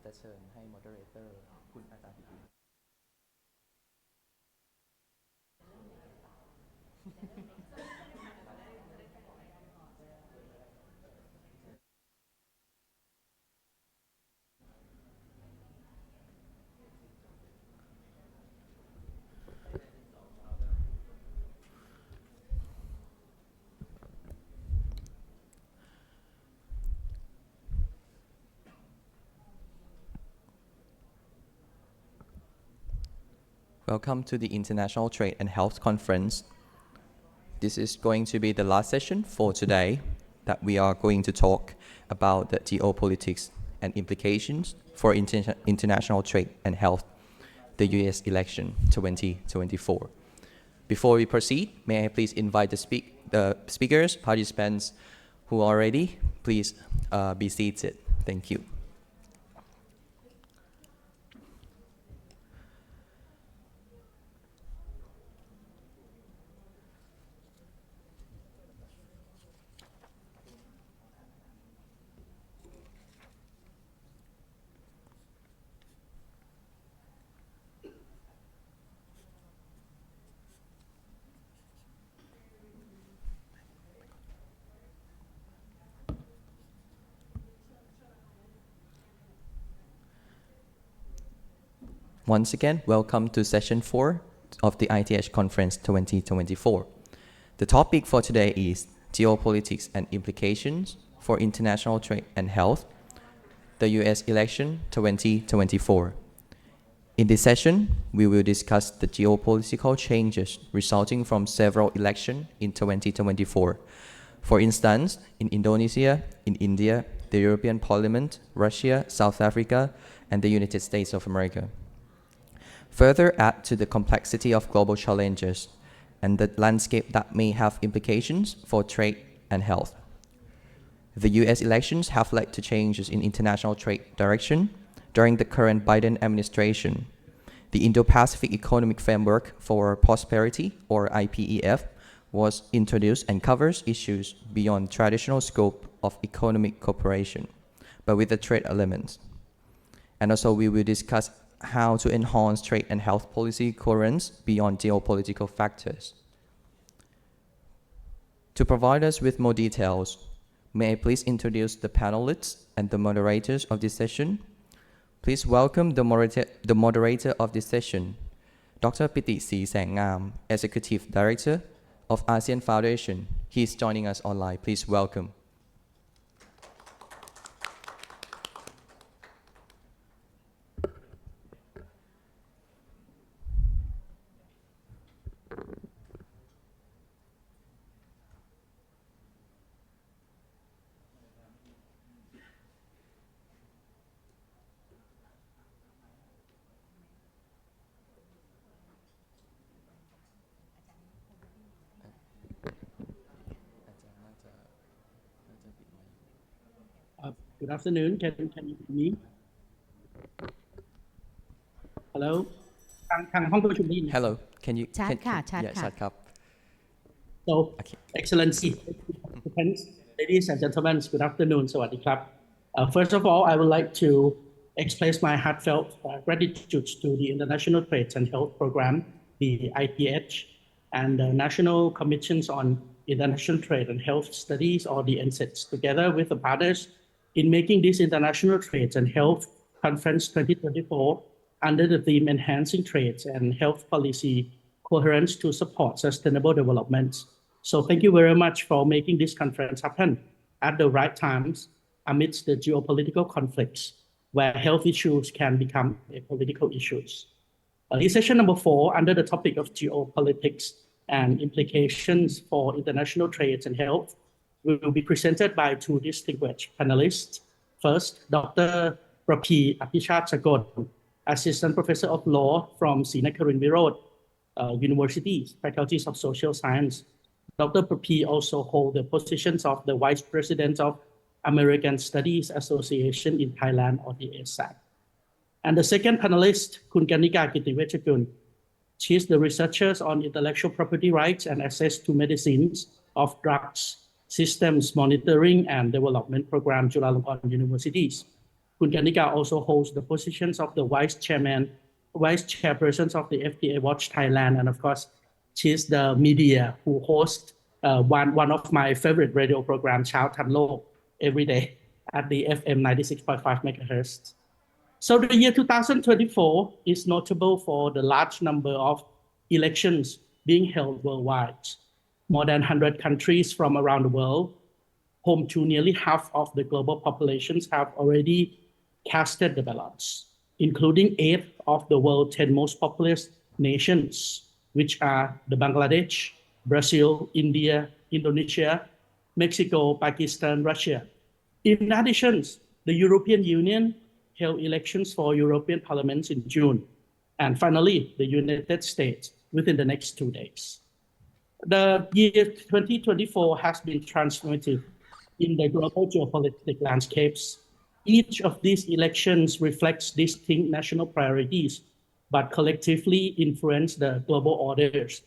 จะเชิญให้ moderator คุณอาจารย์ปิติ Welcome to the International Trade and Health Conference. This is going to be the last session for today that we are going to talk about the geopolitics and implications for international trade and health, the US election 2024. Before we proceed, may I please invite the speakers, participants who are ready, please be seated. Thank you. Once again, welcome to session 4 of the ITH Conference 2024. The topic for today is geopolitics and implications for international trade and health, the US election 2024. In this session, we will discuss the geopolitical changes resulting from several elections in 2024. For instance, in Indonesia, in India, the European Parliament, Russia, South Africa, and the United States of America. Further add to the complexity of global challenges and the landscape that may have implications for trade and health. The US elections have led to changes in international trade direction during the current Biden administration. The Indo-Pacific Economic Framework for Prosperity, or IPEF, was introduced and covers issues beyond traditional scope of economic cooperation, but with the trade elements. And also we will discuss how to enhance trade and health policy coherence beyond geopolitical factors. To provide us with more details, may I please introduce the panelists and the moderators of this session. Please welcome the moderator of this session, Dr. Piti Sri Sengam, Executive Director of ASEAN Foundation. He is joining us online. Please welcome. Good afternoon. Can you hear me? Hello. ทางห้องประชุมได้ยินไหม Hello, can you? ชัดค่ะ Yeah, ชัดครับ So, Okay. Excellency, participants, ladies and gentlemen, good afternoon. สวัสดีครับ First of all, I would like to express my heartfelt gratitude to the International Trade and Health Program, the ITH, and the National Commissions on International Trade and Health Studies, or the NCETS, together with the partners in making this International Trade and Health Conference 2024 under the theme Enhancing Trade and Health Policy Coherence to Support Sustainable Development. So thank you very much for making this conference happen at the right times amidst the geopolitical conflicts where health issues can become political issues. In session number 4, under the topic of geopolitics and implications for international trade and health, will be presented by 2 distinguished panelists. First, Dr. Prapi Apichat Chakot, Assistant Professor of Law from Srinakarin Virod University, Faculties of Social Science. Dr. Prapi also holds the positions of the Vice President of American Studies Association in Thailand, or the ASAC. And the second panelist, Kun Kanika Kitiwechakun. She is the researcher on intellectual property rights and access to medicines of drugs, systems monitoring and development program, Chulalongkorn Universities. Khun Kanika also holds the positions of the vice chairperson of the FTA Watch Thailand, and of course, she's the media who hosts one of my favorite radio programs, Chao Tham Lok, every day at the FM 96.5 megahertz. So the year 2024 is notable for the large number of elections being held worldwide. More than 100 countries from around the world, home to nearly half of the global populations, have already casted the ballots, including 8 of the world's 10 most populous nations, which are the Bangladesh, Brazil, India, Indonesia, Mexico, Pakistan, Russia. In addition, the European Union held elections for European Parliament in June, and finally, the United States within the next 2 days. The year 2024 has been transformative in the global geopolitical landscapes. Each of these elections reflects distinct national priorities, but collectively influence the global orders,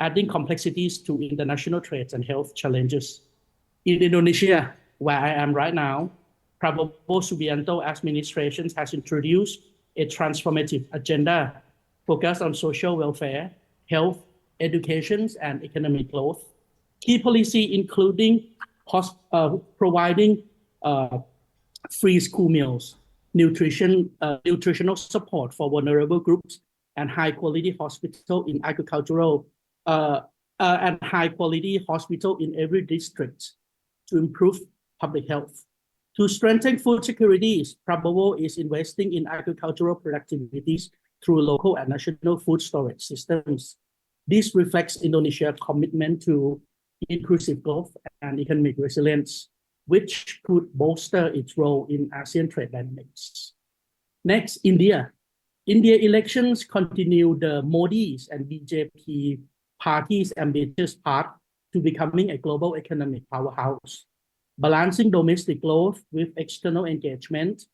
adding complexities to international trade and health challenges. In Indonesia, where I am right now, Prabowo Subianto administration has introduced a transformative agenda focused on social welfare, health, education, and economic growth. Key policy including providing free school meals, nutritional support for vulnerable groups, and high-quality hospital in and high-quality hospital in every district to improve public health. To strengthen food security, Prabowo is investing in agricultural productivities through local and national food storage systems. This reflects Indonesia's commitment to inclusive growth and economic resilience, which could bolster its role in ASEAN trade dynamics. Next, India. India elections continue the Modi's and BJP party's ambitious path to becoming a global economic powerhouse, balancing domestic growth with external engagement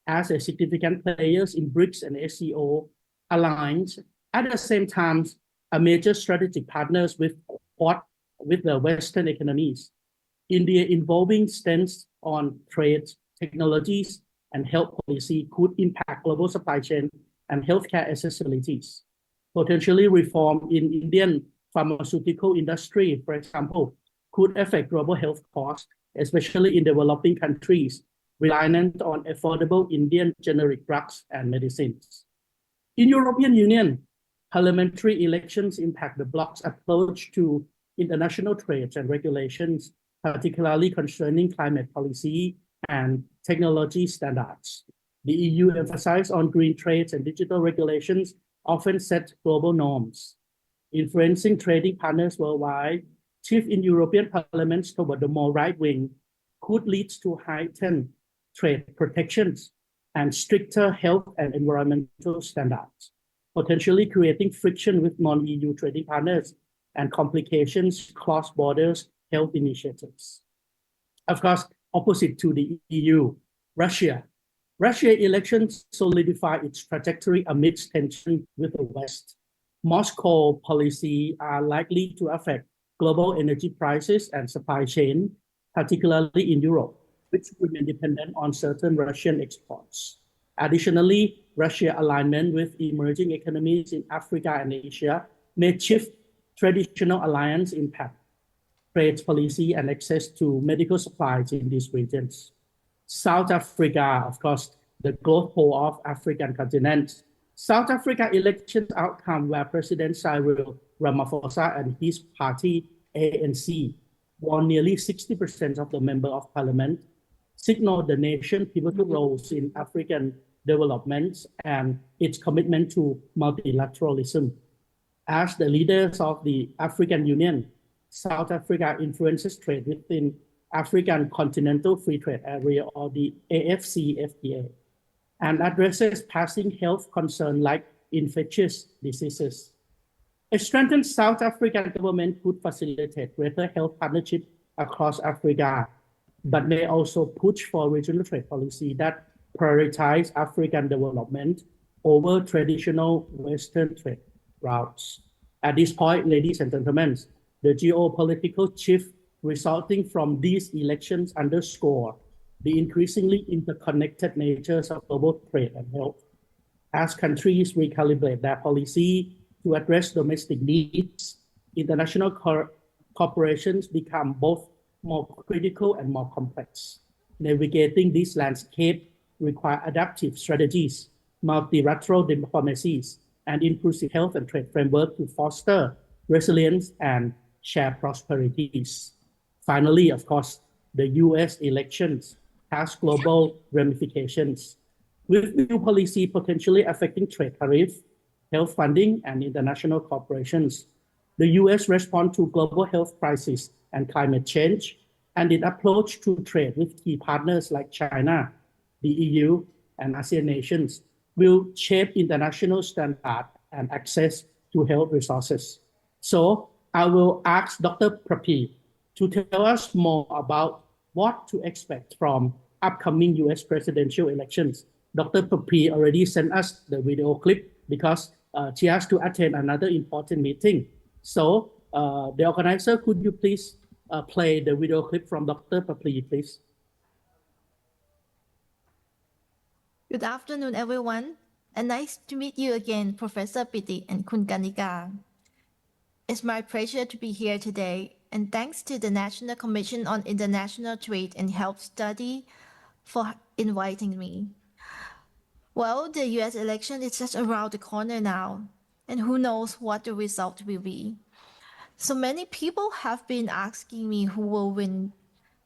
as a significant players in BRICS and SCO alliance. At the same time, a major strategic partners with the Western economies. India involving stance on trade, technologies, and health policy could impact global supply chain and healthcare accessibilities. Potentially reform in Indian pharmaceutical industry, for example, could affect global health costs, especially in developing countries reliant on affordable Indian generic drugs and medicines. In European Union, parliamentary elections impact the bloc's approach to international trade and regulations, particularly concerning climate policy and technology standards. The EU emphasizes on green trade and digital regulations often set global norms, influencing trading partners worldwide. Shift in European parliaments toward the more right-wing could lead to heightened trade protections and stricter health and environmental standards, potentially creating friction with non-EU trading partners and complications cross-border health initiatives. Of course, opposite to the EU, Russia. Russia elections solidify its trajectory amidst tension with the West. Moscow policy are likely to affect global energy prices and supply chain, particularly in Europe, which remain dependent on certain Russian exports. Additionally, Russia alignment with emerging economies in Africa and Asia may shift traditional alliance impact, trade policy, and access to medical supplies in these regions. South Africa, of course, the growth pole of African continent. South Africa election outcome where President Cyril Ramaphosa and his party ANC won nearly 60% of the member of parliament, signaled the nation pivotal roles in African development and its commitment to multilateralism. As the leaders of the African Union, South Africa influences trade within African Continental Free Trade Area, or the AFCFTA, and addresses passing health concerns like infectious diseases. A strengthened South African government could facilitate greater health partnership across Africa, but may also push for regional trade policy that prioritize African development over traditional Western trade routes. At this point, ladies and gentlemen, the geopolitical shift resulting from these elections underscore the increasingly interconnected natures of global trade and health. As countries recalibrate their policy to address domestic needs, international corporations become both more critical and more complex. Navigating this landscape require adaptive strategies, multilateral diplomacies, and inclusive health and trade framework to foster resilience and share prosperities. Finally, of course, the US elections has global ramifications, with new policy potentially affecting trade tariff, health funding, and international corporations. The US response to global health crisis and climate change, and its approach to trade with key partners like China, the EU, and ASEAN nations will shape international standards and access to health resources. So I will ask Dr. Prapi to tell us more about what to expect from upcoming US presidential elections. Dr. Prapi already sent us the video clip because she has to attend another important meeting. So the organizer, could you please play the video clip from Dr. Prapi, please? Good afternoon, everyone, and nice to meet you again, Professor Piti and Kun Kanika. It's my pleasure to be here today, and thanks to the National Commission on International Trade and Health Study for inviting me. Well, the US election is just around the corner now, and who knows what the result will be. So many people have been asking me who will win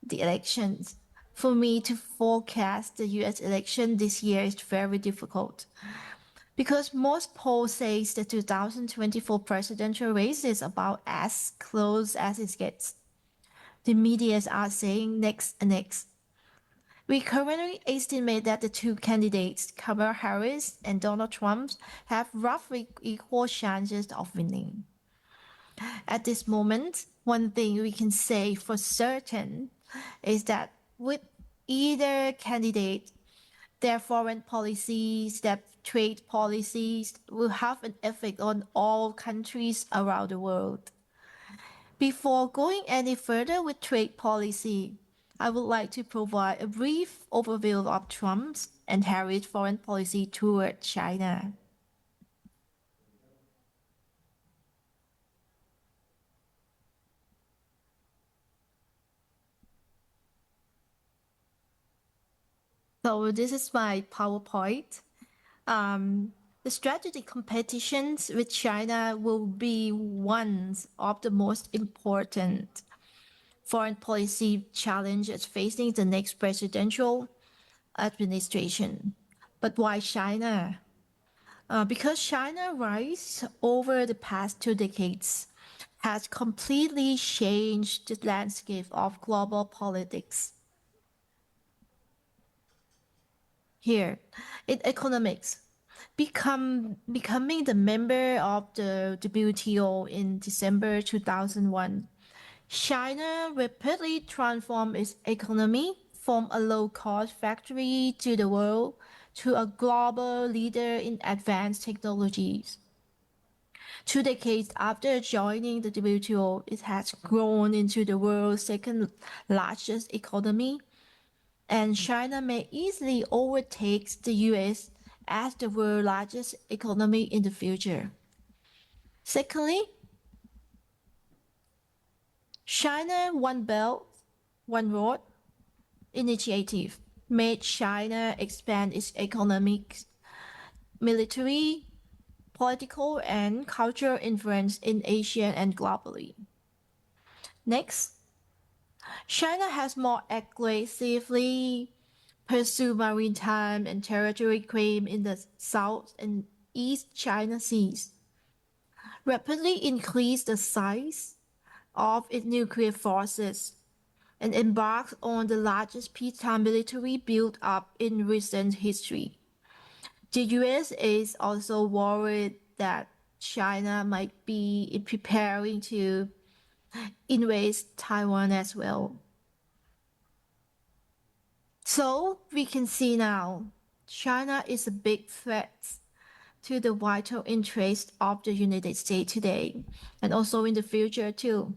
the elections. For me to forecast the US election this year is very difficult because most polls say the 2024 presidential race is about as close as it gets. The media are saying next and next. We currently estimate that the two candidates, Kamala Harris and Donald Trump, have roughly equal chances of winning. At this moment, one thing we can say for certain is that with either candidate, their foreign policies, their trade policies will have an effect on all countries around the world. Before going any further with trade policy, I would like to provide a brief overview of Trump's and Harris' foreign policy toward China. So this is my PowerPoint. The strategic competitions with China will be one of the most important foreign policy challenges facing the next presidential administration. But why China? Because China's rise over the past 2 decades has completely changed the landscape of global politics. Here, in economics, becoming the member of the WTO in December 2001, China rapidly transformed its economy from a low-cost factory to the world to a global leader in advanced technologies. 2 decades after joining the WTO, it has grown into the world's second largest economy, and China may easily overtake the US as the world's largest economy in the future. Secondly, China One Belt, One Road initiative made China expand its economic, military, political, and cultural influence in Asia and globally. Next, China has more aggressively pursued maritime and territory claim in the South and East China Seas, rapidly increased the size of its nuclear forces, and embarked on the largest peacetime military build-up in recent history. The US is also worried that China might be preparing to invade Taiwan as well. So we can see now, China is a big threat to the vital interests of the United States today, and also in the future too.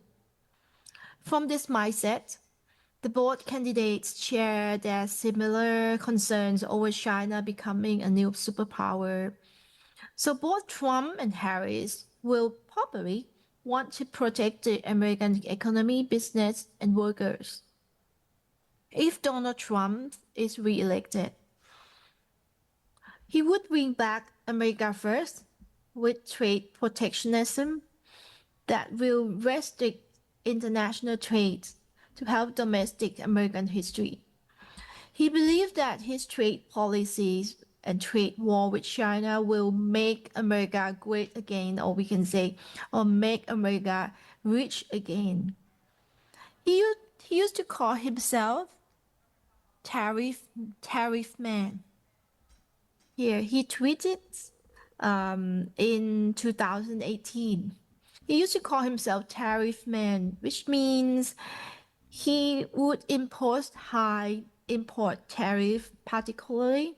From this mindset, The both candidates share their similar concerns over China becoming a new superpower. So both Trump and Harris will probably want to protect the American economy, business, and workers. If Donald Trump is re-elected, he would bring back America First with trade protectionism that will restrict international trade to help domestic American history. He believed that his trade policies and trade war with China will make America great again, or we can say, or make America rich again. He used to call himself tariff man. Here, he tweeted in 2018. He used to call himself tariff man, which means he would impose high import tariff, particularly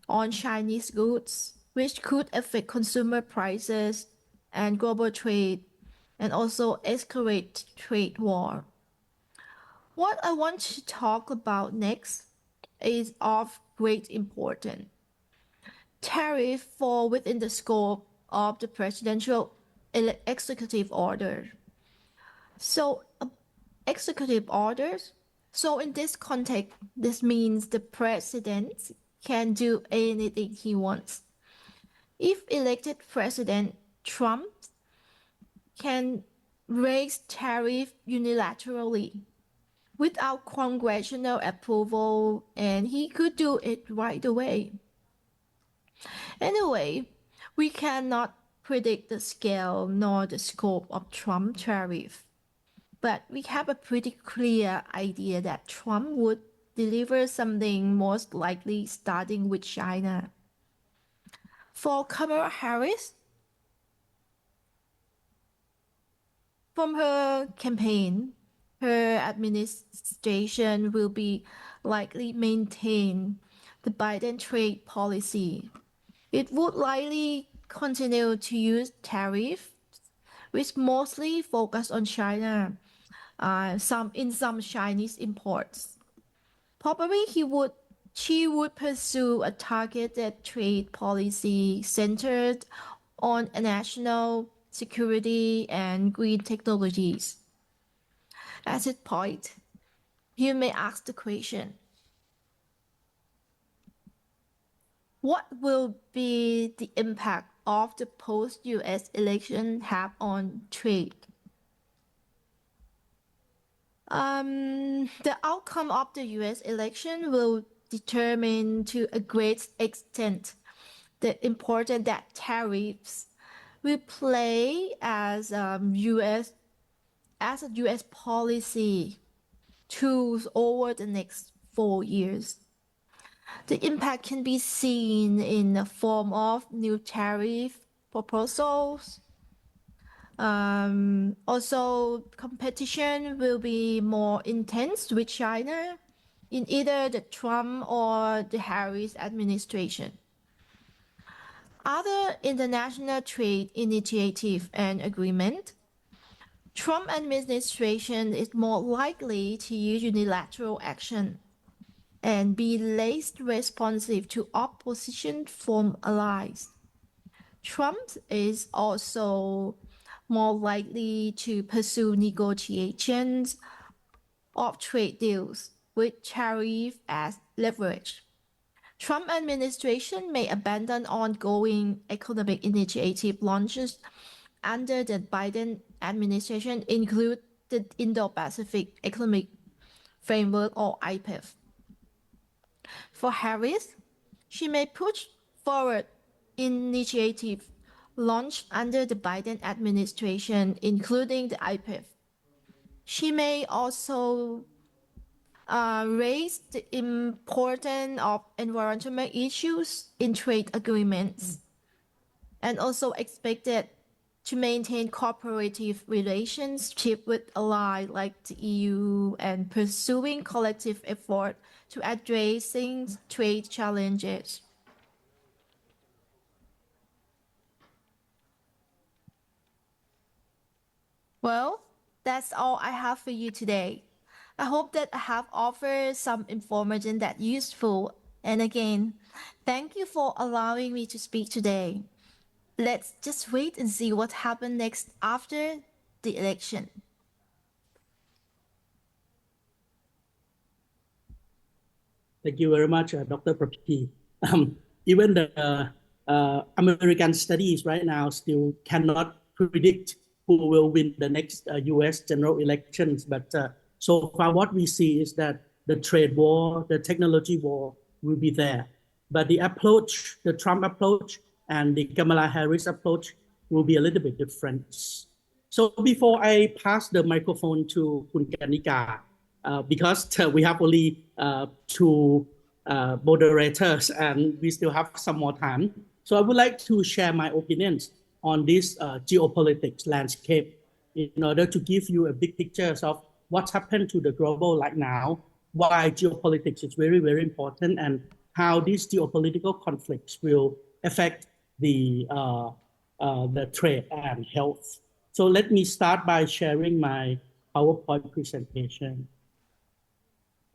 on Chinese goods, which could affect consumer prices and global trade, and also escalate trade war. What I want to talk about next is of great importance. Tariff fall within the scope of the presidential executive order. So, executive orders. So, in this context, this means the president can do anything he wants. If elected president, Trump can raise tariff unilaterally without congressional approval, and he could do it right away. Anyway, we cannot predict the scale nor the scope of Trump tariff, but we have a pretty clear idea that Trump would deliver something most likely starting with China. For Kamala Harris, from her campaign, her administration will be likely maintain the Biden trade policy. It would likely continue to use tariffs, which mostly focus on China, some Chinese imports. Probably she would pursue a targeted trade policy centered on national security and green technologies. At this point, you may ask the question, what will be the impact of the post-US election have on trade? The outcome of the US election will determine to a great extent the importance that tariffs will play as a US policy tools over the next 4 years. The impact can be seen in the form of new tariff proposals. Also, competition will be more intense with China in either the Trump or the Harris administration. Other international trade initiative and agreement. Trump administration is more likely to use unilateral action and be less responsive to opposition from allies. Trump is also more likely to pursue negotiations of trade deals with tariff as leverage. Trump administration may abandon ongoing economic initiative launches under the Biden administration, include the Indo-Pacific Economic Framework or IPEF. For Harris, she may push forward initiatives launched under the Biden administration, including the IPEF. She may also raise the importance of environmental issues in trade agreements, and also expected to maintain cooperative relationship with allies like the EU and pursuing collective effort to addressing trade challenges. Well, that's all I have for you today. I hope that I have offered some information that useful. And again, thank you for allowing me to speak today. Let's just wait and see what happens next after the election. Thank you very much, Dr. Prapi. Even the American studies right now still cannot predict who will win the next US general elections. But so far, what we see is that the trade war, the technology war will be there. But the approach, the Trump approach and the Kamala Harris approach will be a little bit different. So before I pass the microphone to Kun Kanika, because we have only two moderators and we still have some more time. So I would like to share my opinions on this geopolitics landscape in order to give you a big picture of what's happened to the global right now, why geopolitics is very, very important, and how these geopolitical conflicts will affect the trade and health. So let me start by sharing my PowerPoint presentation.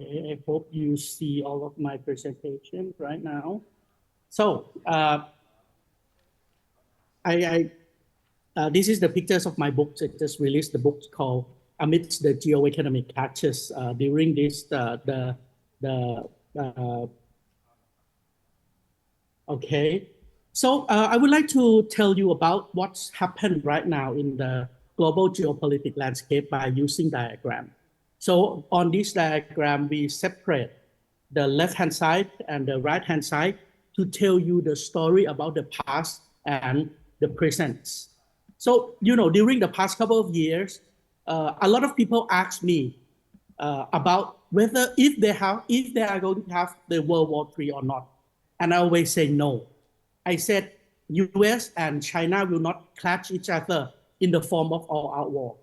Okay, I hope you see all of my presentation right now. So this is the pictures of my book. I just released the book called Amidst the Geoeconomic Catches during this okay. So I would like to tell you about what's happened right now in the global geopolitical landscape by using diagram. So on this diagram, we separate the left-hand side and the right-hand side to tell you the story about the past and the present. So, you know, during the past couple of years, a lot of people ask me about whether if they are going to have the World War III or not. And I always say no. I said US and China will not clash each other in the form of all-out war.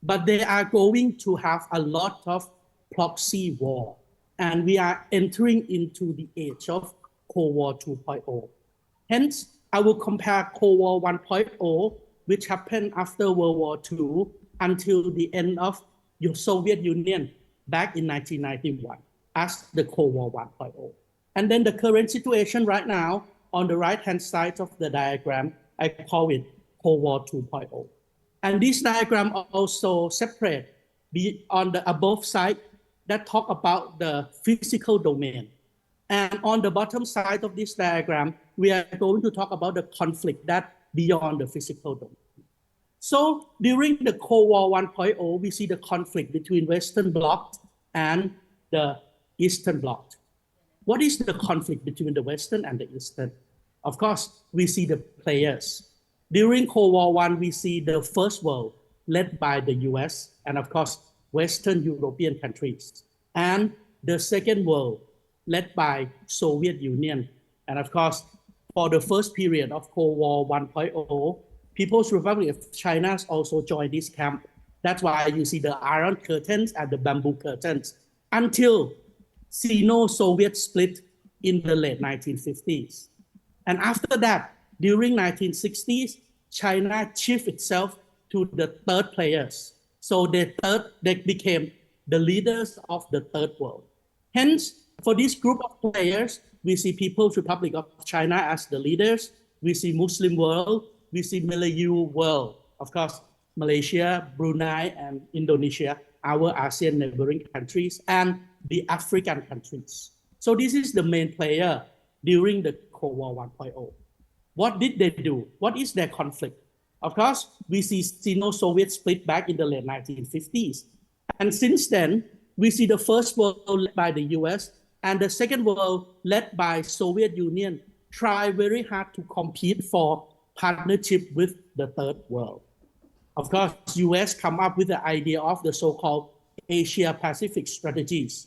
But they are going to have a lot of proxy war. And we are entering into the age of Cold War 2.0. Hence, I will compare Cold War 1.0, which happened after World War II, until the end of the Soviet Union back in 1991 as the Cold War 1.0. And then the current situation right now, on the right-hand side of the diagram, I call it Cold War 2.0. And this diagram also separate on the above side that talk about the physical domain. And on the bottom side of this diagram, we are going to talk about the conflict that beyond the physical domain. So during the Cold War 1.0, we see the conflict between Western Bloc and the Eastern Bloc. What is the conflict between the Western and the Eastern? Of course, we see the players. During Cold War I, we see the First World led by the US and of course, Western European countries. And the Second World led by Soviet Union. And of course, for the first period of Cold War 1.0, People's Republic of China also joined this camp. That's why you see the Iron Curtains and the Bamboo Curtains until Sino-Soviet split in the late 1950s. And after that, during 1960s, China shifted itself to the third players. So they became the leaders of the third world. Hence, for this group of players, we see People's Republic of China as the leaders. We see Muslim world. We see Malayu world. Of course, Malaysia, Brunei, and Indonesia, our ASEAN neighboring countries, and the African countries. So this is the main player during the Cold War 1.0. What did they do? What is their conflict? Of course, we see Sino-Soviet split back in the late 1950s. And since then, we see the First World led by the US and the Second World led by Soviet Union try very hard to compete for partnership with the Third World. Of course, US come up with the idea of the so-called Asia-Pacific strategies.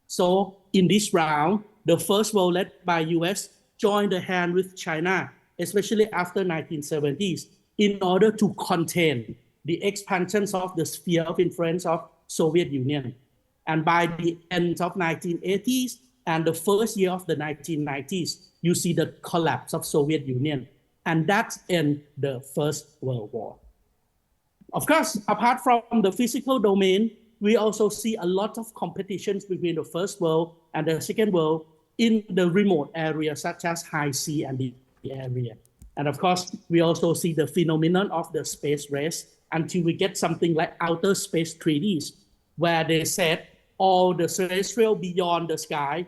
So in this round, the First World led by US joined the hand with China, especially after 1970s, in order to contain the expansions of the sphere of influence of Soviet Union. And by the end of 1980s and the first year of the 1990s, you see the collapse of Soviet Union. And that's in the First World War. Of course, apart from the physical domain, we also see a lot of competitions between the first world and the second world in the remote areas such as high sea and the area. And of course, we also see the phenomenon of the space race until we get something like outer space treaties, where they said all the terrestrial beyond the sky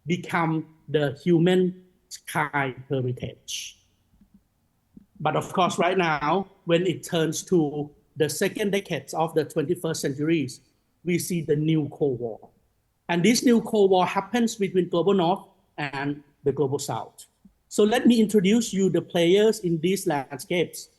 become the human sky heritage. But of course, right now, when it turns to the second decades of the 21st centuries, we see the new Cold War. And this new Cold War happens between Global North and the Global South. So let me introduce you the players in these landscapes.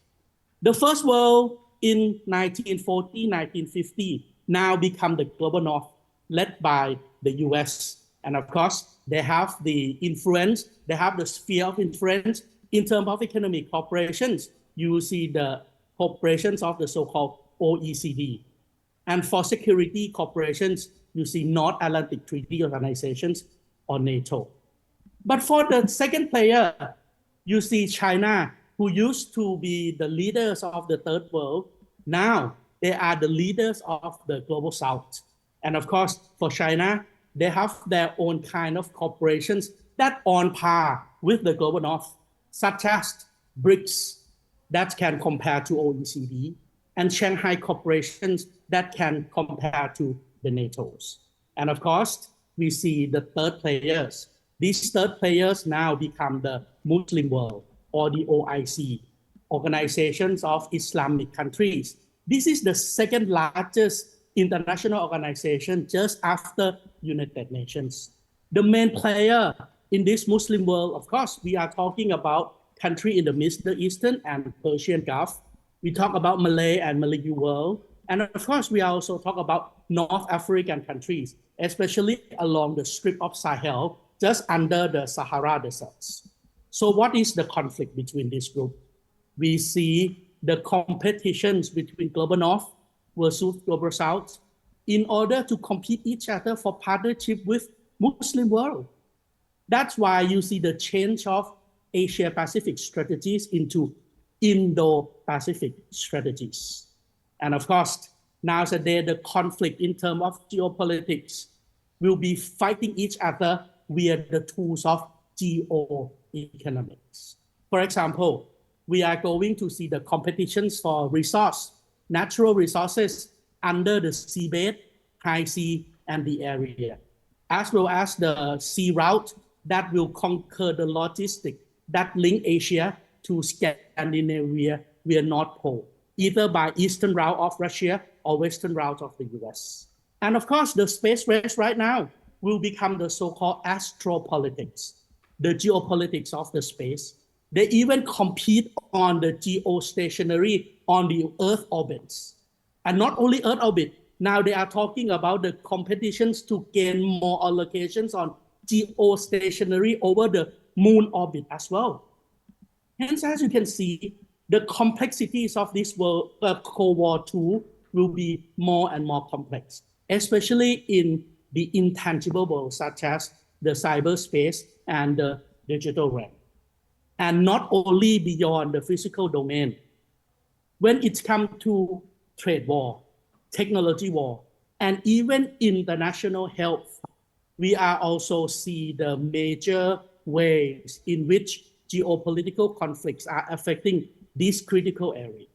The first world in 1940, 1950 now become the Global North, led by the US. And of course, they have the influence, they have the sphere of influence in terms of economic corporations. You see the corporations of the so-called OECD. And for security corporations, you see North Atlantic Treaty Organizations or NATO. But for the second player, you see China, who used to be the leaders of the third world. Now they are the leaders of the Global South. And of course, for China, they have their own kind of corporations that on par with the Global North, such as BRICS, that can compare to OECD, and Shanghai corporations that can compare to the NATO's. And of course, we see the third players. These third players now become the Muslim world, or the OIC, Organizations of Islamic Countries. This is the second largest international organization just after United Nations. The main player in this Muslim world, of course, we are talking about countries in the Middle Eastern and Persian Gulf. We talk about Malay and Malayu world. And of course, we also talk about North African countries, especially along the strip of Sahel, just under the Sahara deserts. So what is the conflict between this group? We see the competitions between Global North versus Global South in order to compete each other for partnership with Muslim world. That's why you see the change of Asia-Pacific strategies into Indo-Pacific strategies. And of course, nowadays, the conflict in terms of geopolitics will be fighting each other via the tools of geoeconomics. For example, we are going to see the competitions for natural resources under the seabed, high sea, and the area, as well as the sea route that will conquer the logistics that link Asia to Scandinavia via North Pole, either by eastern route of Russia or western route of the US. And of course, the space race right now will become the so-called astropolitics, the geopolitics of the space. They even compete on the geostationary on the Earth orbits. And not only Earth orbit, now they are talking about the competitions to gain more allocations on geostationary over the moon orbit as well. Hence, as you can see, the complexities of this world, Cold War II will be more and more complex, especially in the intangible world, such as the cyberspace and the digital realm. And not only beyond the physical domain. When it comes to trade war, technology war, and even international health, we are also see the major ways in which geopolitical conflicts are affecting this critical area.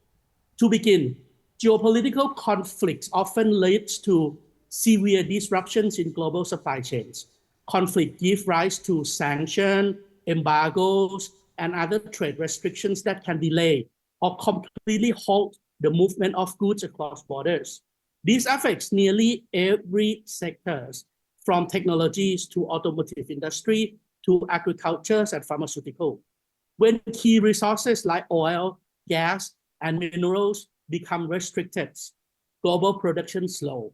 To begin, geopolitical conflicts often leads to severe disruptions in global supply chains. Conflict gives rise to sanctions, embargoes, and other trade restrictions that can delay or completely halt the movement of goods across borders. This affects nearly every sector, from technologies to automotive industry to agriculture and pharmaceutical. When key resources like oil, gas, and minerals become restricted, global production slows,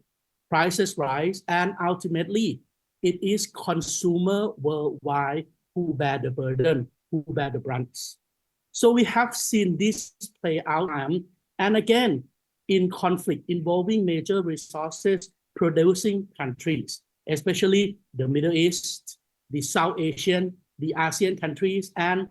prices rise, and ultimately, it is consumers worldwide who bear the burden, who bear the brunt. So we have seen this play out time and again in conflict involving major resources producing countries, especially the Middle East, the South Asian, the ASEAN countries, and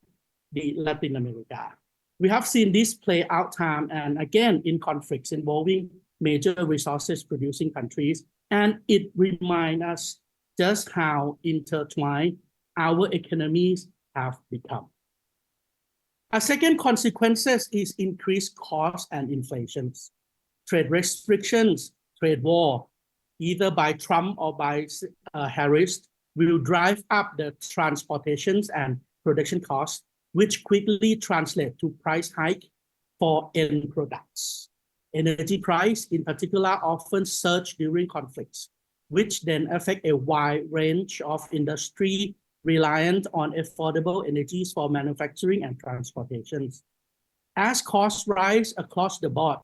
the Latin America. We have seen this play out time and again in conflicts involving major resources producing countries. And it reminds us just how intertwined our economies have become. A second consequence is increased costs and inflations. Trade restrictions, trade war, either by Trump or by Harris, will drive up the transportations and production costs, which quickly translate to price hike for end products. Energy price, in particular, often surge during conflicts, which then affect a wide range of industry reliant on affordable energies for manufacturing and transportations. As costs rise across the board,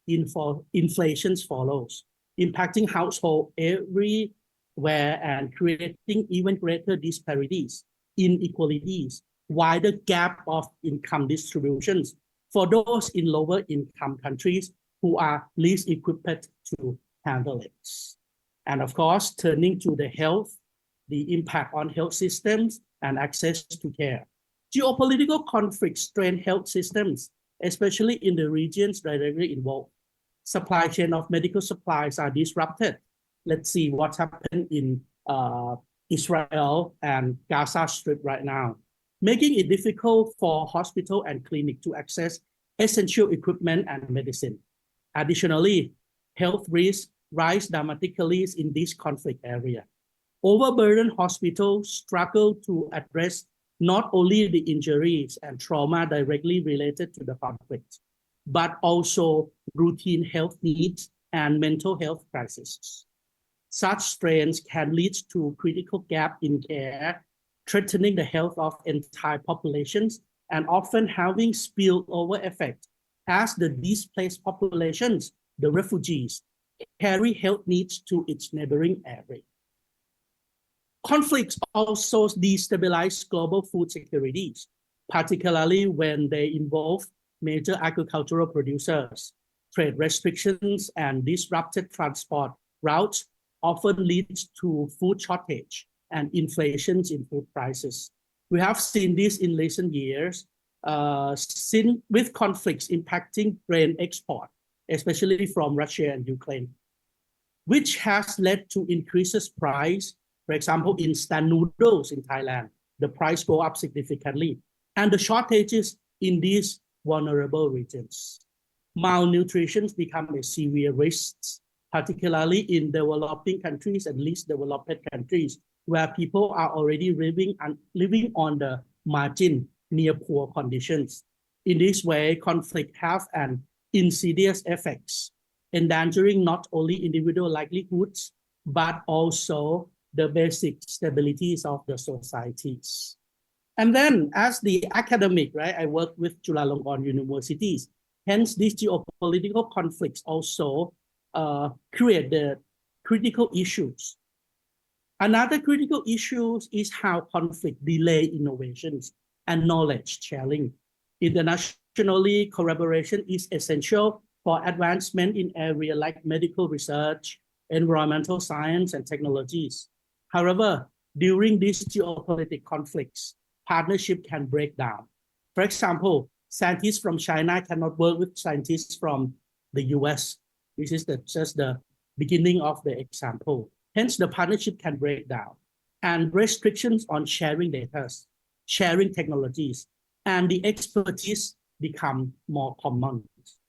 inflation follows, impacting households everywhere and creating even greater disparities, inequalities, wider gap of income distributions for those in lower income countries who are least equipped to handle it. And of course, turning to the health, the impact on health systems and access to care. Geopolitical conflicts strain health systems, especially in the regions directly involved. Supply chain of medical supplies are disrupted. Let's see what's happened in Israel and Gaza Strip right now, making it difficult for hospital and clinic to access essential equipment and medicine. Additionally, health risks rise dramatically in this conflict area. Overburdened hospitals struggle to address not only the injuries and trauma directly related to the conflict, but also routine health needs and mental health crises. Such strains can lead to critical gap in care, threatening the health of entire populations and often having spillover effect as the displaced populations, the refugees, carry health needs to its neighboring area. Conflicts also destabilize global food securities, particularly when they involve major agricultural producers. Trade restrictions and disrupted transport routes often leads to food shortage and inflations in food prices. We have seen this in recent years, with conflicts impacting grain export, especially from Russia and Ukraine, which has led to increases price. For example, instant noodles in Thailand, the price go up significantly, and the shortages in these vulnerable regions. Malnutrition become a severe risk, particularly in developing countries and least developed countries, where people are already living on the margin near poor conditions. In this way, conflict have an insidious effects, endangering not only individual livelihoods, but also the basic stabilities of the societies. And then as the academic, right, I work with Chulalongkorn universities. Hence, these geopolitical conflicts also create the critical issues. Another critical issue is how conflict delay innovations and knowledge sharing. Internationally, collaboration is essential for advancement in areas like medical research, environmental science, and technologies. However, during these geopolitical conflicts, partnership can break down. For example, scientists from China cannot work with scientists from the US. This is just the beginning of the example. Hence, the partnership can break down. And restrictions on sharing data, sharing technologies, and the expertise become more common.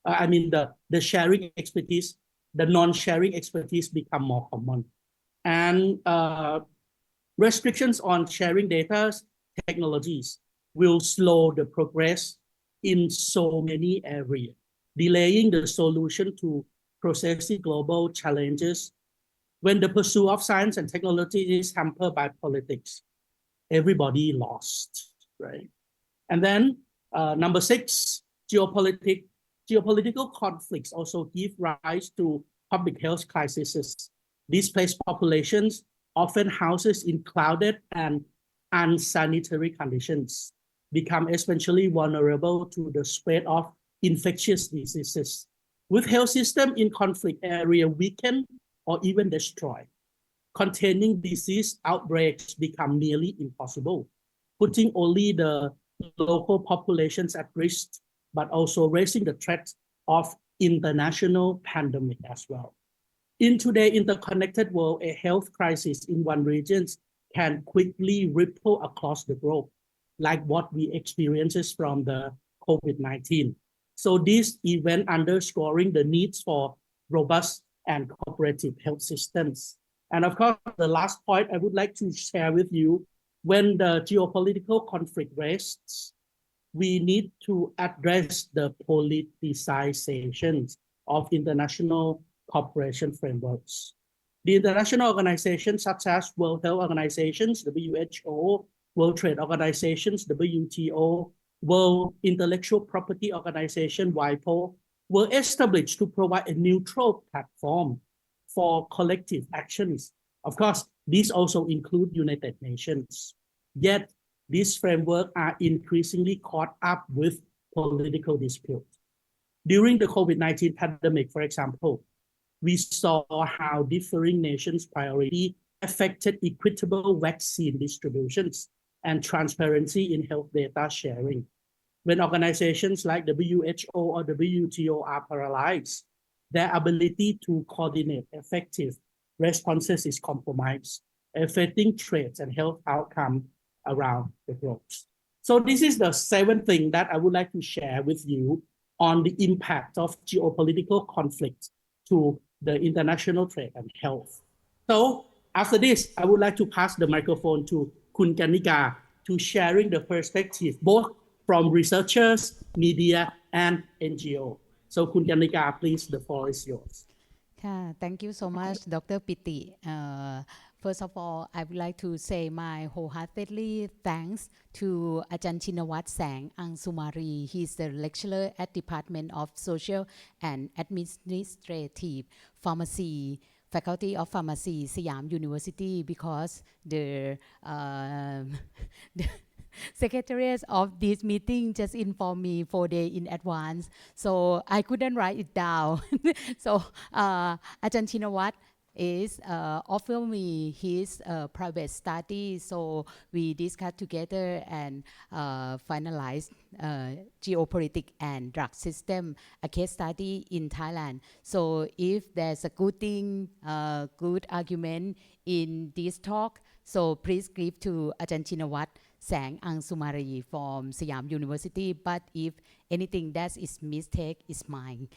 The sharing expertise, the non-sharing expertise become more common. And restrictions on sharing data, technologies will slow the progress in so many areas, delaying the solution to processing global challenges. When the pursuit of science and technology is hampered by politics, everybody lost, right? And then number 6, geopolitical conflicts also give rise to public health crises. Displaced populations, often houses in crowded and unsanitary conditions, become especially vulnerable to the spread of infectious diseases. With health system in conflict area weakened or even destroyed, containing disease outbreaks become nearly impossible, putting only the local populations at risk, but also raising the threat of international pandemic as well. In today's interconnected world, a health crisis in one region can quickly ripple across the globe, like what we experiences from the COVID-19. So this event underscoring the needs for robust and cooperative health systems. And of course, the last point I would like to share with you, when the geopolitical conflict rests, we need to address the politicization of international cooperation frameworks. The international organizations such as World Health Organizations, WHO, World Trade Organizations, WTO, World Intellectual Property Organization, WIPO, were established to provide a neutral platform for collective actions. Of course, these also include United Nations. Yet, these frameworks are increasingly caught up with political disputes. During the COVID-19 pandemic, for example, we saw how differing nations' priority affected equitable vaccine distributions and transparency in health data sharing. When organizations like WHO or WTO are paralyzed, their ability to coordinate effective responses is compromised, affecting trade and health outcomes around the globe. So this is the seventh thing that I would like to share with you on the impact of geopolitical conflict to the international trade and health. So after this, I would like to pass the microphone to Kun Kanika to sharing the perspective both from researchers, media, and NGO. So Kun Kanika, please, the floor is yours. Thank you so much, Dr. Piti. First of all, I would like to say my wholeheartedly thanks to Ajahn Chinawat Sang Angsumari. He is the lecturer at Department of Social and Administrative Pharmacy, Faculty of Pharmacy, Siam University, because the secretariat of this meeting just informed me 4 days in advance, so I couldn't write it down. So Ajahn Chinawat is offer me his private study, so we discussed together and finalized geopolitics and drug system, a case study in Thailand. So if there's a good thing, good argument in this talk, so please give to Ajahn Chinawat Sang Angsumari from Siam University. But if anything that is mistake, is mine.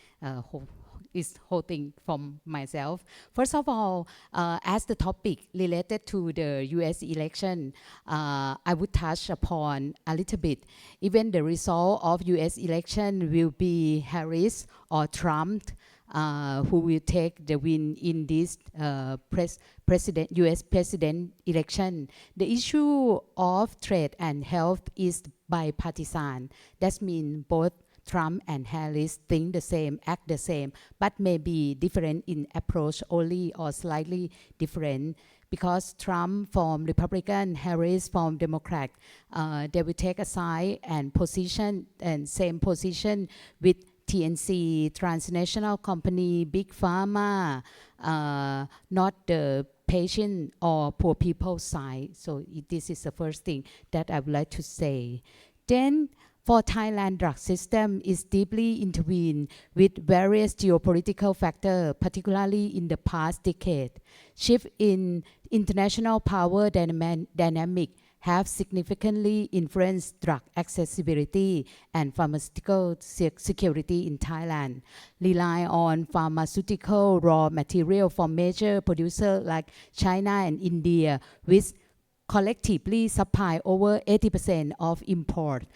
Is whole thing from myself. First of all, as the topic related to the U.S. election, I would touch upon a little bit. Even the result of U.S. election will be Harris or Trump, who will take the win in this U.S. president election. The issue of trade and health is bipartisan. That means both Trump and Harris think the same, act the same, but may be different in approach only or slightly different, because Trump from Republican, Harris from Democrat, they will take a side and position and same position with TNC, transnational company, big pharma, not the patient or poor people side. So this is the first thing that I would like to say. Then, for Thailand, drug system is deeply intertwined with various geopolitical factors, particularly in the past decade. Shift in international power dynamic have significantly influenced drug accessibility and pharmaceutical security in Thailand. Rely on pharmaceutical raw material from major producers like China and India, which collectively supply over 80% of import.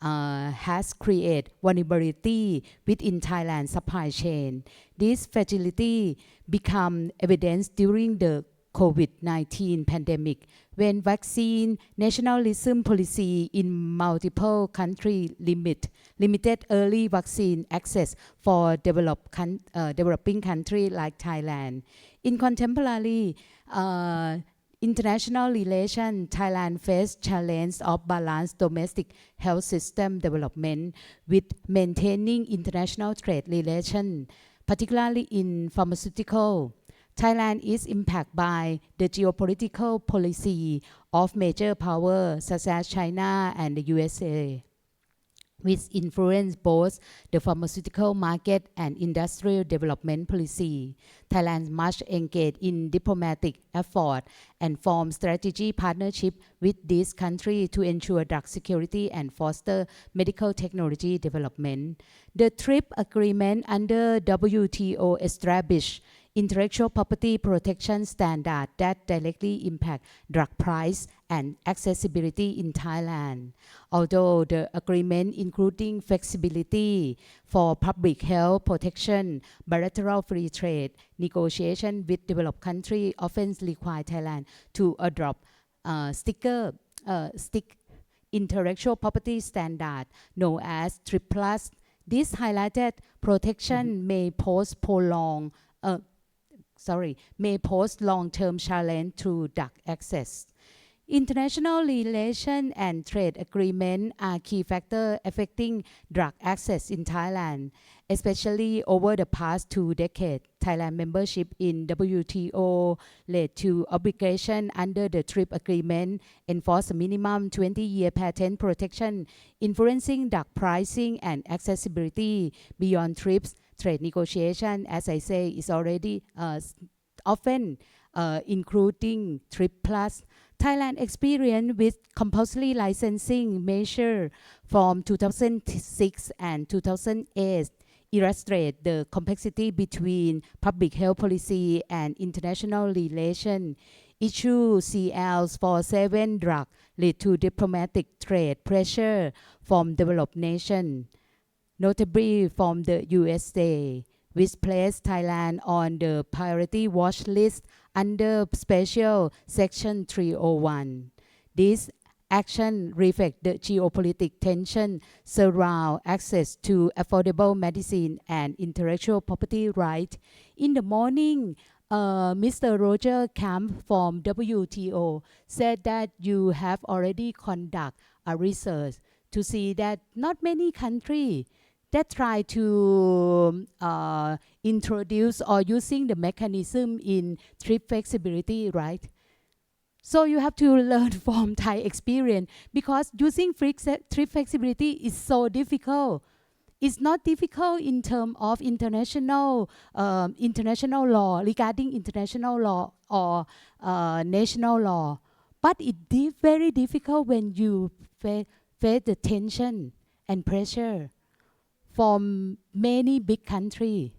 Has created vulnerability within Thailand's supply chain. This fragility became evident during the COVID-19 pandemic, when vaccine nationalism policy in multiple countries limited early vaccine access for developing countries like Thailand. In contemporary international relations, Thailand faced challenge of balanced domestic health system development with maintaining international trade relations, particularly in pharmaceutical. Thailand is impacted by the geopolitical policy of major powers such as China and the USA. which influence both the pharmaceutical market and industrial development policy. Thailand must engage in diplomatic effort and form strategy partnership with this country to ensure drug security and foster medical technology development. The TRIP agreement under WTO established intellectual property protection standard that directly impact drug price and accessibility in Thailand. Although the agreement including flexibility for public health protection, bilateral free trade negotiation with developed country often require Thailand to adopt stick intellectual property standard known as TRIP+. This highlighted protection may pose long-term challenge to drug access. International relations and trade agreements are key factors affecting drug access in Thailand, especially over the past 2 decades. Thailand membership in WTO led to obligation under the TRIP agreement, enforce a minimum 20-year patent protection, influencing drug pricing and accessibility beyond TRIPS. Trade negotiation, as I say, is already often including TRIP+. Thailand experience with compulsory licensing measure from 2006 and 2008 illustrate the complexity between public health policy and international relations. Issue CLs for 7 drugs lead to diplomatic trade pressure from developed nations, notably from the USA, which placed Thailand on the priority watch list under Special Section 301. This action reflects the geopolitical tension surround access to affordable medicine and intellectual property rights. In the morning, Mr. Roger Camp from WTO said that you have already conducted a research to see that not many countries that try to introduce or using the mechanism in TRIP flexibility, right? So you have to learn from Thai experience because using TRIP flexibility is so difficult. It's not difficult in terms of international law, regarding international law or national law, but it's very difficult when you face the tension and pressure from many big countries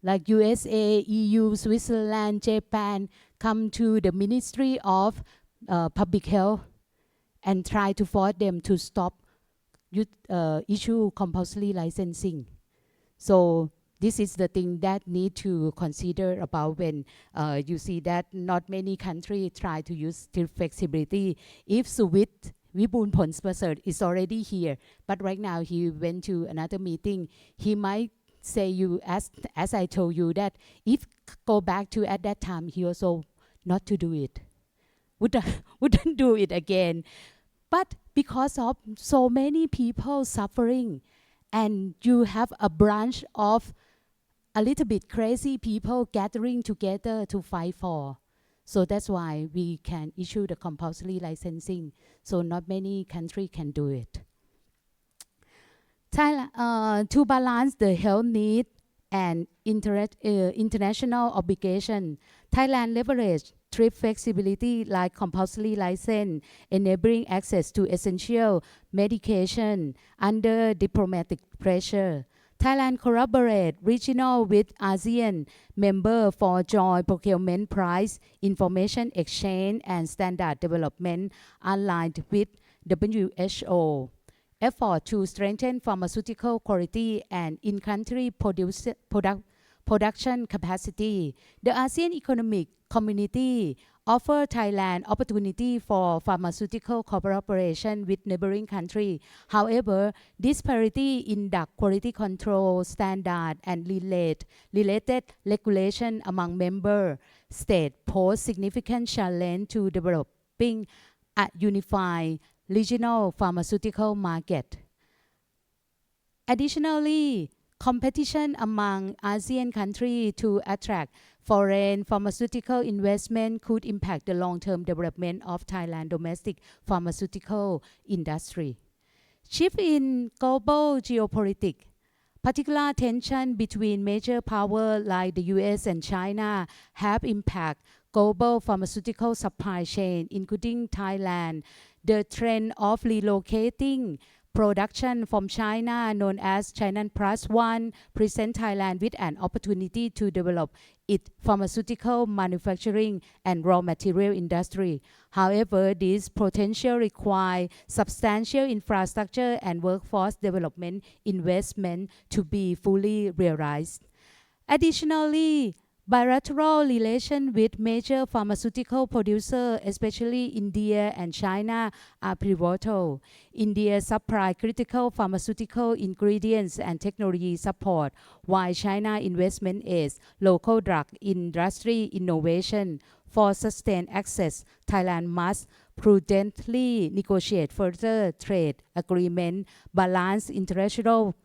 like USA, EU, Switzerland, Japan come to the Ministry of Public Health and try to force them to stop issue compulsory licensing. So this is the thing that need to consider about when you see that not many countries try to use TRIP flexibility. If Swift Vibun Ponspersert is already here, but right now he went to another meeting. He might say you, as I told you, that if go back to at that time, he also not to do it, wouldn't do it again. But because of so many people suffering, and you have a branch of a little bit crazy people gathering together to fight for. So that's why we can issue the compulsory licensing. So not many countries can do it. Thailand, to balance the health need and international obligation, Thailand leveraged TRIP flexibility like compulsory license, enabling access to essential medication under diplomatic pressure. Thailand collaborate regional with ASEAN member for joint procurement price, information exchange and standard development aligned with WHO. Effort to strengthen pharmaceutical quality and in-country production capacity. The ASEAN Economic Community offer Thailand opportunity for pharmaceutical cooperation with neighboring countries. However, disparity in drug quality control standard and related regulation among member states pose significant challenge to developing a unified regional pharmaceutical market. Additionally, competition among ASEAN countries to attract foreign pharmaceutical investment could impact the long-term development of Thailand's domestic pharmaceutical industry. Shift in global geopolitics. Particular tension between major powers like the US and China have impacted global pharmaceutical supply chain, including Thailand. The trend of relocating production from China, known as China Plus One, presents Thailand with an opportunity to develop its pharmaceutical manufacturing and raw material industry. However, this potential requires substantial infrastructure and workforce development investment to be fully realized. Additionally, bilateral relations with major pharmaceutical producers, especially India and China, are pivotal. India supplies critical pharmaceutical ingredients and technology support, while China investment is local drug industry innovation. For sustained access, Thailand must prudently negotiate further trade agreement, balance intellectual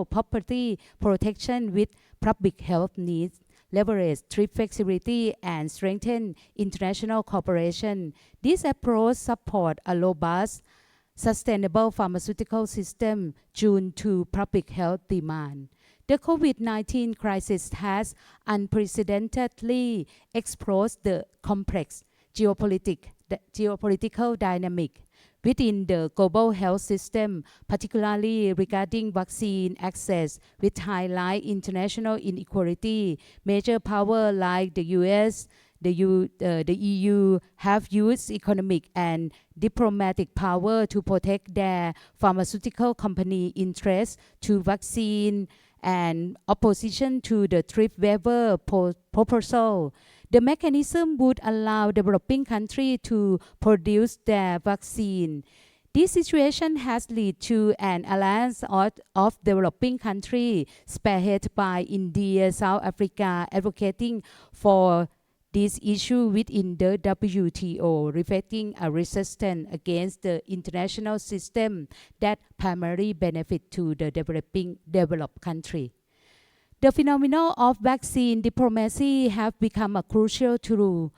property protection with public health needs, leverage trade flexibility, and strengthen international cooperation. This approach supports a robust, sustainable pharmaceutical system tuned to public health demand. The COVID-19 crisis has unprecedentedly exposed the complex geopolitical dynamic within the global health system, particularly regarding vaccine access, which highlight international inequality. Major powers like the US, the EU have used economic and diplomatic power to protect their pharmaceutical company interests to vaccine and opposition to the trip waiver proposal. The mechanism would allow developing countries to produce their vaccine. This situation has led to an alliance of developing countries, spearheaded by India, South Africa, advocating for this issue within the WTO, reflecting a resistance against the international system that primarily benefit to the developed country. The phenomenon of vaccine diplomacy have become a crucial tool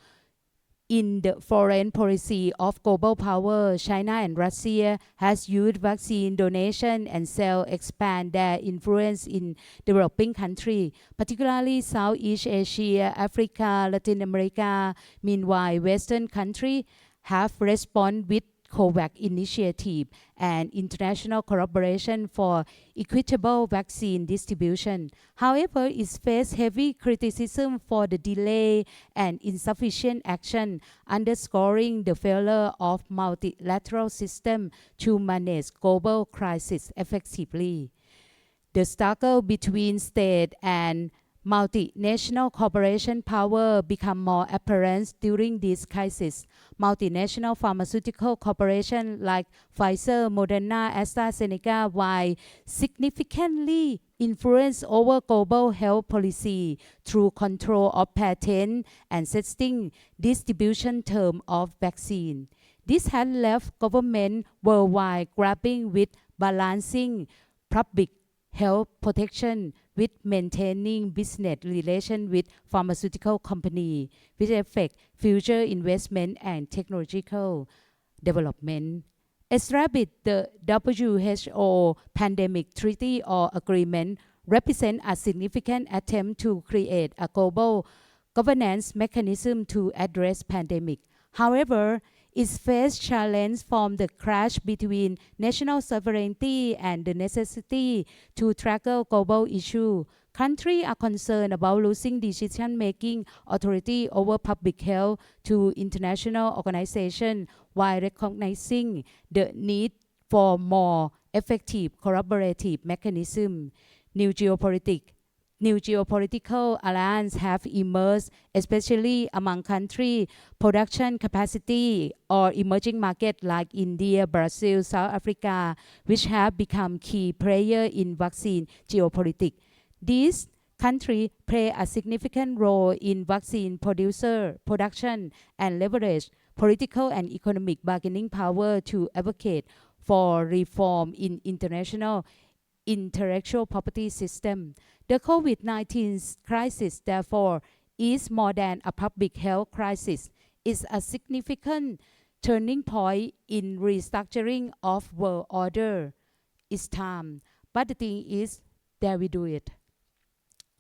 in the foreign policy of global power. China and Russia has used vaccine donation and sale expand their influence in developing countries, particularly Southeast Asia, Africa, Latin America. Meanwhile, Western countries have responded with COVAX initiative and international collaboration for equitable vaccine distribution. However, it faced heavy criticism for the delay and insufficient action, underscoring the failure of multilateral system to manage global crisis effectively. The struggle between state and multinational corporation power become more apparent during this crisis. Multinational pharmaceutical corporations like Pfizer, Moderna, AstraZeneca, while significantly influence over global health policy through control of patent and setting distribution term of vaccine. This has left government worldwide grappling with balancing public health protection with maintaining business relations with pharmaceutical companies, which affect future investment and technological development. Establish the WHO Pandemic Treaty or Agreement represent a significant attempt to create a global governance mechanism to address pandemic. However, it faced challenge from the clash between national sovereignty and the necessity to tackle global issues. Countries are concerned about losing decision-making authority over public health to international organizations while recognizing the need for more effective collaborative mechanisms. New geopolitical alliances have emerged, especially among countries' production capacity or emerging markets like India, Brazil, South Africa, which have become key players in vaccine geopolitics. These countries play a significant role in vaccine production and leverage political and economic bargaining power to advocate for reform in international intellectual property system. The COVID-19 crisis, therefore, is more than a public health crisis. It's a significant turning point in restructuring of world order. It's time. But the thing is, there we do it.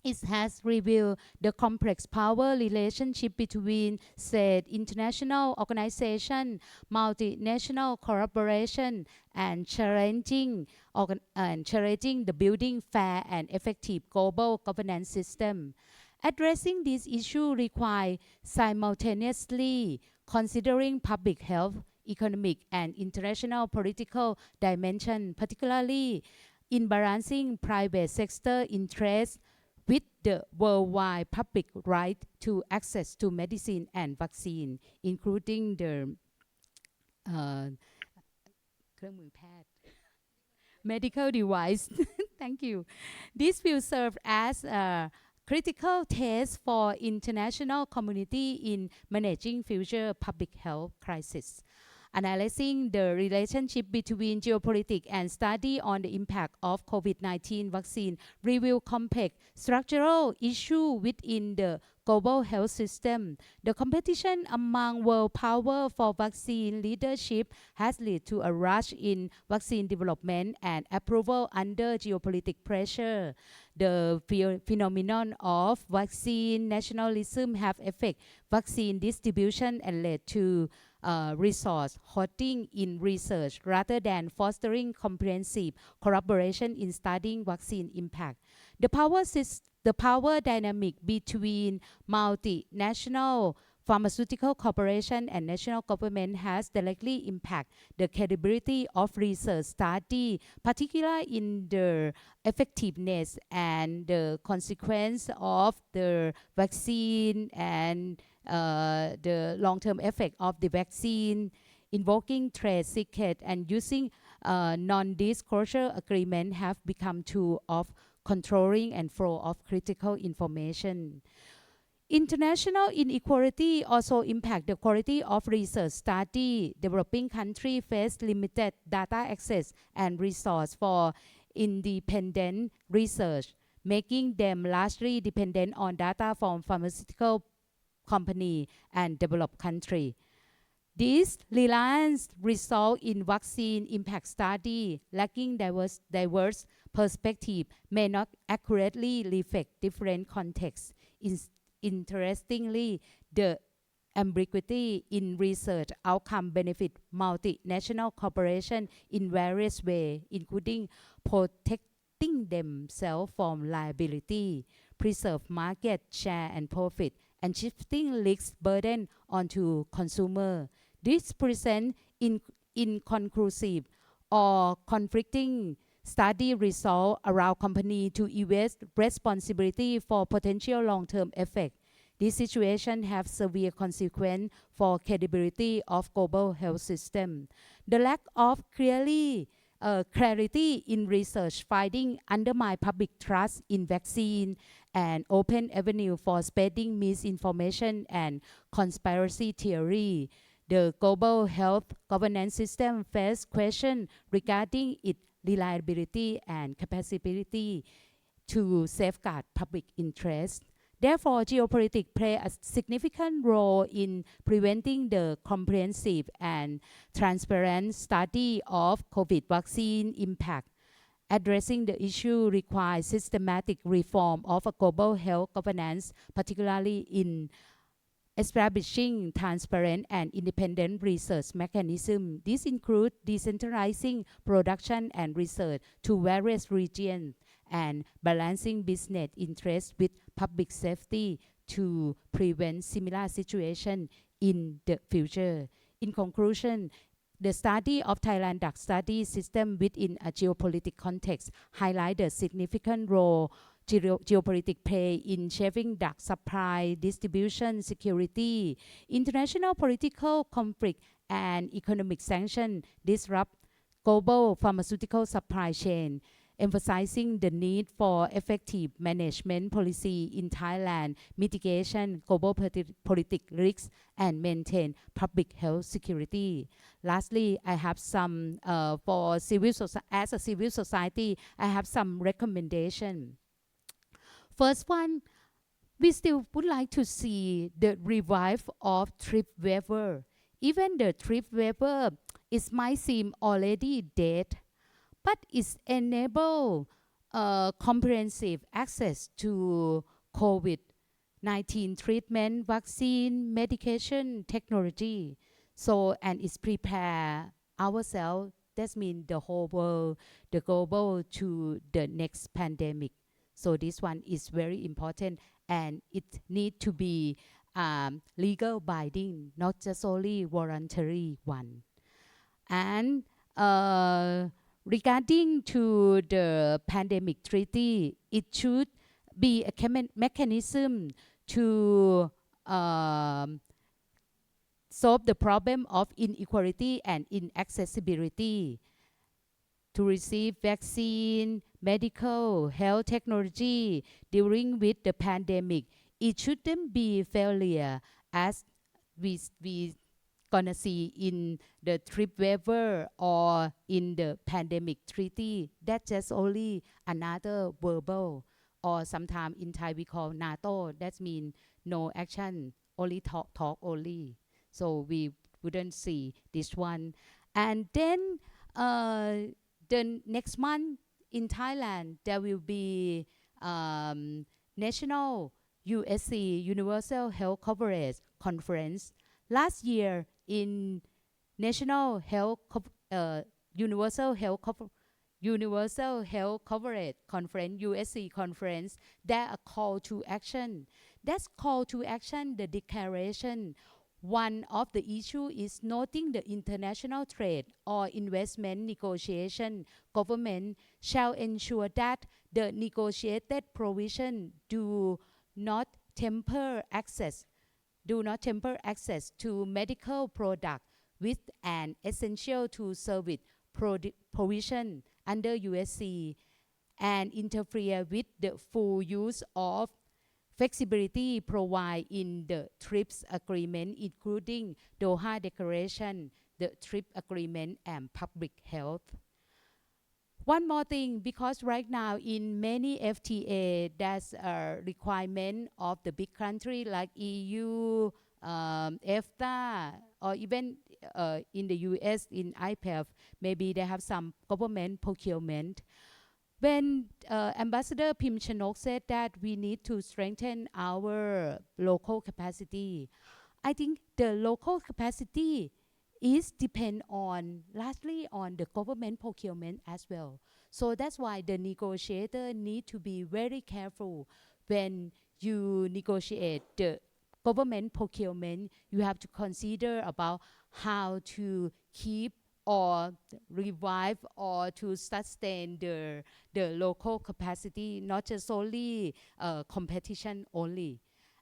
It has revealed the complex power relationship between state, international organization, multinational collaboration, and challenging the building fair and effective global governance system. Addressing this issue requires simultaneously considering public health, economic, and international political dimension, particularly in balancing private sector interests with the worldwide public right to access to medicine and vaccine, including the เครื่องมือแพทย์ medical device. Thank you. This will serve as a critical test for international community in managing future public health crisis. Analyzing the relationship between geopolitics and study on the impact of COVID-19 vaccine reveal complex structural issue within the global health system. The competition among world power for vaccine leadership has led to a rush in vaccine development and approval under geopolitical pressure. The phenomenon of vaccine nationalism have affected vaccine distribution and led to resource hoarding in research rather than fostering comprehensive collaboration in studying vaccine impact. The power dynamic between multinational pharmaceutical corporation and national government has directly impacted the credibility of research study, particularly in the effectiveness and the consequence of the vaccine and the long-term effect of the vaccine, invoking trade secret and using non-disclosure agreement have become tools of controlling and flow of critical information. International inequality also impact the quality of research study. Developing countries face limited data access and resource for independent research, making them largely dependent on data from pharmaceutical company and developed country. This reliance result in vaccine impact study lacking diverse perspective may not accurately reflect different contexts. Interestingly, the ambiguity in research outcome benefit multinational corporation in various ways, including protecting themselves from liability, preserve market share and profit, and shifting risk burden onto consumer. This presents inconclusive or conflicting study result allow company to evade responsibility for potential long-term effect. This situation have severe consequence for credibility of global health system. The lack of clarity in research finding undermine public trust in vaccine and open avenue for spreading misinformation and conspiracy theory. The global health governance system face questions regarding its reliability and capacity to safeguard public interest. Therefore, geopolitics play a significant role in preventing the comprehensive and transparent study of COVID vaccine impact. Addressing the issue requires systematic reform of a global health governance, particularly in establishing transparent and independent research mechanism. This includes decentralizing production and research to various regions and balancing business interests with public safety to prevent similar situations in the future. In conclusion, the study of Thailand drug study system within a geopolitical context highlight the significant role geopolitics play in shaping drug supply, distribution, security. International political conflict and economic sanction disrupt global pharmaceutical supply chain, emphasizing the need for effective management policy in Thailand, mitigation global political risks, and maintain public health security. Lastly, I have some as a civil society, I have some recommendation. First one, we still would like to see the revival of trip waiver Even the trip waiver, it might seem already dead, but it's enable comprehensive access to COVID-19 treatment, vaccine, medication, technology. So, and it's prepare ourselves, that means the whole world, the global to the next pandemic. So this one is very important, and it need to be legal binding, not just only voluntary one. And regarding to the pandemic treaty, it should be a mechanism to solve the problem of inequality and inaccessibility to receive vaccine, medical, health technology during with the pandemic. It shouldn't be failure as we gonna see in the trip waiver or in the pandemic treaty. That's just only another verbal, or sometimes in Thai we call NATO. That means no action, only talk only. So we wouldn't see this one. And then the next month in Thailand, there will be National USC Universal Health Coverage Conference. Last year in National Health Universal Health Coverage Conference, USC conference, there a call to action. That's call to action, the declaration. One of the issue is noting the international trade or investment negotiation. Government shall ensure that the negotiated provision do not temper access to medical product with an essential to service provision under USC and interfere with the full use of flexibility provided in the TRIPS agreement, including Doha Declaration, the TRIPS agreement, and public health. One more thing, because right now in many FTA, there's a requirement of the big country like EU, EFTA, or even in the US, in IPEF, maybe they have some government procurement. When Ambassador Pim Chanok said that we need to strengthen our local capacity, I think the local capacity is depend on largely on the government procurement as well. So that's why the negotiator need to be very careful when you negotiate the government procurement. You have to consider about how to keep or revive or to sustain the local capacity, not just solely competition only.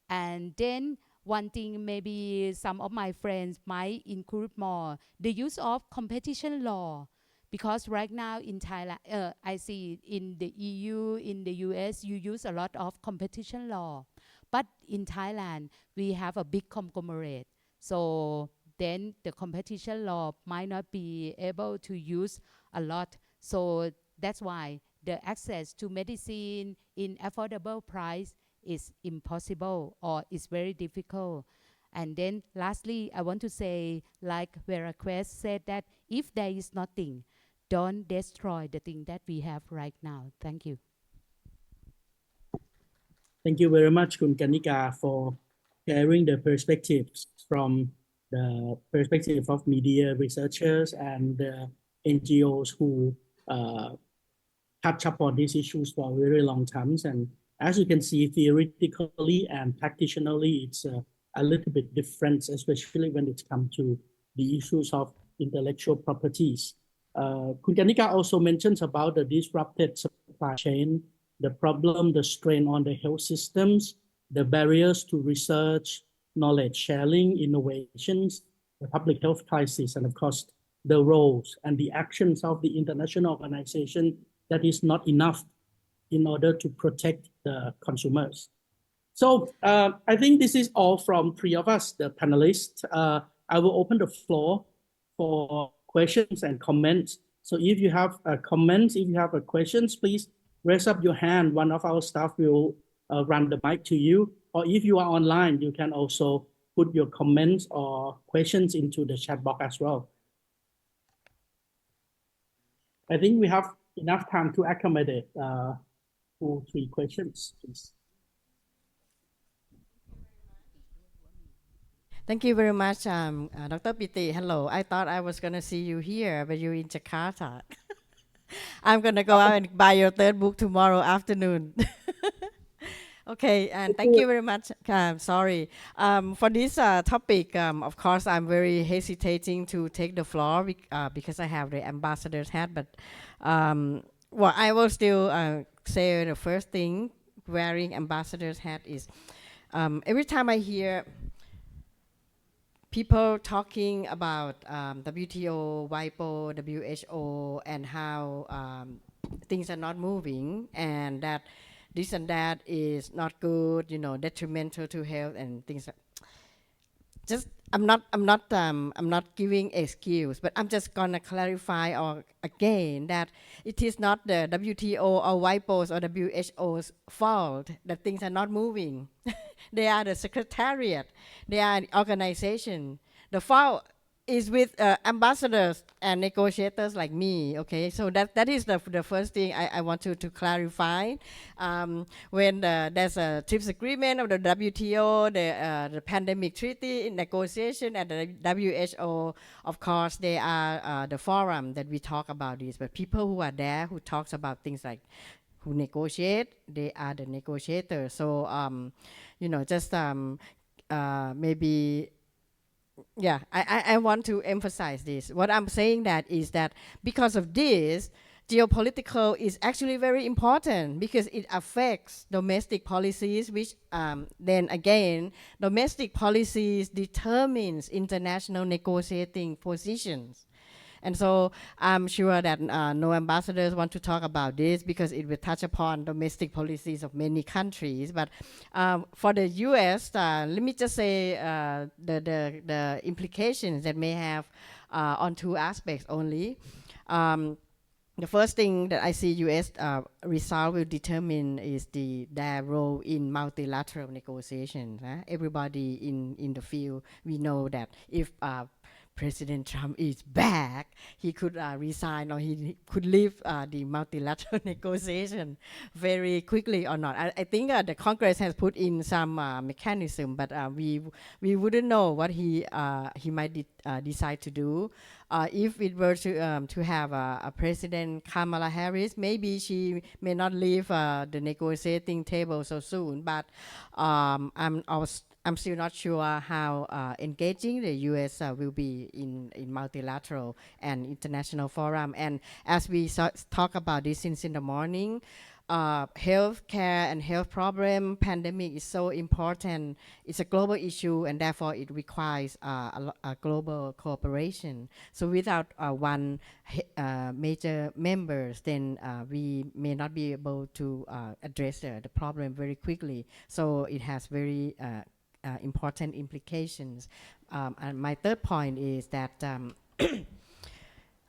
And then one thing maybe some of my friends might include more, the use of competition law. Because right now in Thailand, I see in the EU, in the US, you use a lot of competition law. But in Thailand, we have a big conglomerate. So then the competition law might not be able to use a lot. So that's why the access to medicine in affordable price is impossible or is very difficult. And then lastly, I want to say, like Vera Quest said, that if there is nothing, don't destroy the thing that we have right now. Thank you. Thank you very much, Khun Kanika, for sharing the perspectives from the perspective of media researchers and NGOs who touch upon these issues for a very long time. And as you can see, theoretically and practically, it's a little bit different, especially when it comes to the issues of intellectual properties. Khun Kanika also mentions about the disrupted supply chain, the problem, the strain on the health systems, the barriers to research, knowledge sharing, innovations, the public health crisis, and of course, the roles and the actions of the international organization that is not enough in order to protect the consumers. So I think this is all from three of us, the panelists. I will open the floor for questions and comments. So if you have comments, if you have questions, please raise up your hand. One of our staff will run the mic to you. Or if you are online, you can also put your comments or questions into the chat box as well. I think we have enough time to accommodate 2-3 questions, please. Thank you very much, Dr. Piti. Hello. I thought I was going to see you here, but you're in Jakarta. I'm going to go out and buy your third book tomorrow afternoon. Okay, and thank you very much. Sorry. For this topic, of course, I'm very hesitating to take the floor because I have the ambassador's hat, but well, I will still say the first thing wearing ambassador's hat is every time I hear people talking about WTO, WIPO, WHO, and how things are not moving, and that this and that is not good, you know, detrimental to health and things. Just I'm not giving excuse, but I'm just gonna clarify again that it is not the WTO or WIPO's or WHO's fault that things are not moving. They are the secretariat. They are an organization. The fault is with ambassadors and negotiators like me. Okay, so that is the first thing I want to clarify. When there's a TRIPS agreement of the WTO, the pandemic treaty negotiation, and the WHO, of course, they are the forum that we talk about this. But people who are there who talks about things like who negotiate, they are the negotiators. So you know, just maybe. Yeah, I want to emphasize this. What I'm saying that is that because of this, geopolitical is actually very important because it affects domestic policies, which then again, domestic policies determines international negotiating positions. And so I'm sure that no ambassadors want to talk about this because it will touch upon domestic policies of many countries. But for the U.S., let me just say the implications that may have on two aspects only. The first thing that I see U.S. Result will determine is their role in multilateral negotiations. Everybody in the field, we know that if President Trump is back, he could resign or he could leave the multilateral negotiation very quickly or not. I think the Congress has put in some mechanism, but we wouldn't know what he might decide to do. If it were to have a President Kamala Harris, maybe she may not leave the negotiating table so soon, but I'm still not sure how engaging the U.S. Will be in multilateral and international forum. And as we talk about this since in the morning, health care and health problem, pandemic is so important. It's a global issue, and therefore it requires a global cooperation. So without one major members, then we may not be able to address the problem very quickly. So it has very important implications. And my third point is that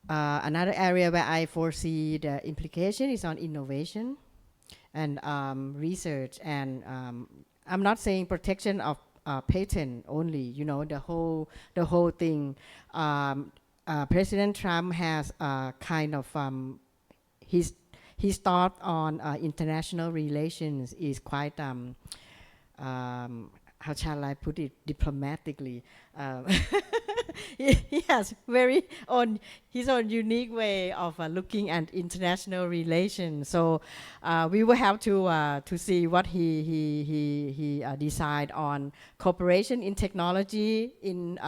another area where I foresee the implication is on innovation and research. And I'm not saying protection of patent only. You know, the whole thing. President Trump has kind of his thought on international relations is quite how shall I put it diplomatically? He has his own unique way of looking at international relations. So we will have to see what he decide on cooperation in technology, in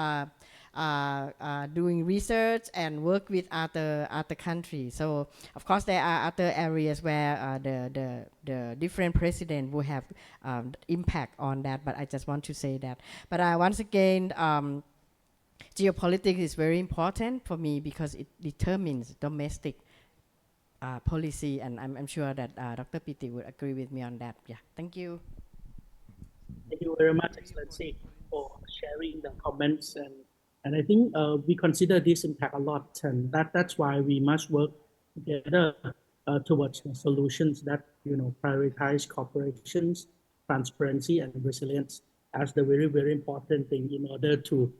doing research and work with other countries. So of course there are other areas where the different president will have impact on that, but I just want to say that. But once again, geopolitics is very important for me because it determines domestic policy, and I'm sure that Dr. Piti would agree with me on that. Yeah, thank you. Thank you very much, Excellency, for sharing the comments. And I think we consider this impact a lot, and that's why we must work together towards solutions that prioritize cooperations, transparency, and resilience. as the very, very important thing in order to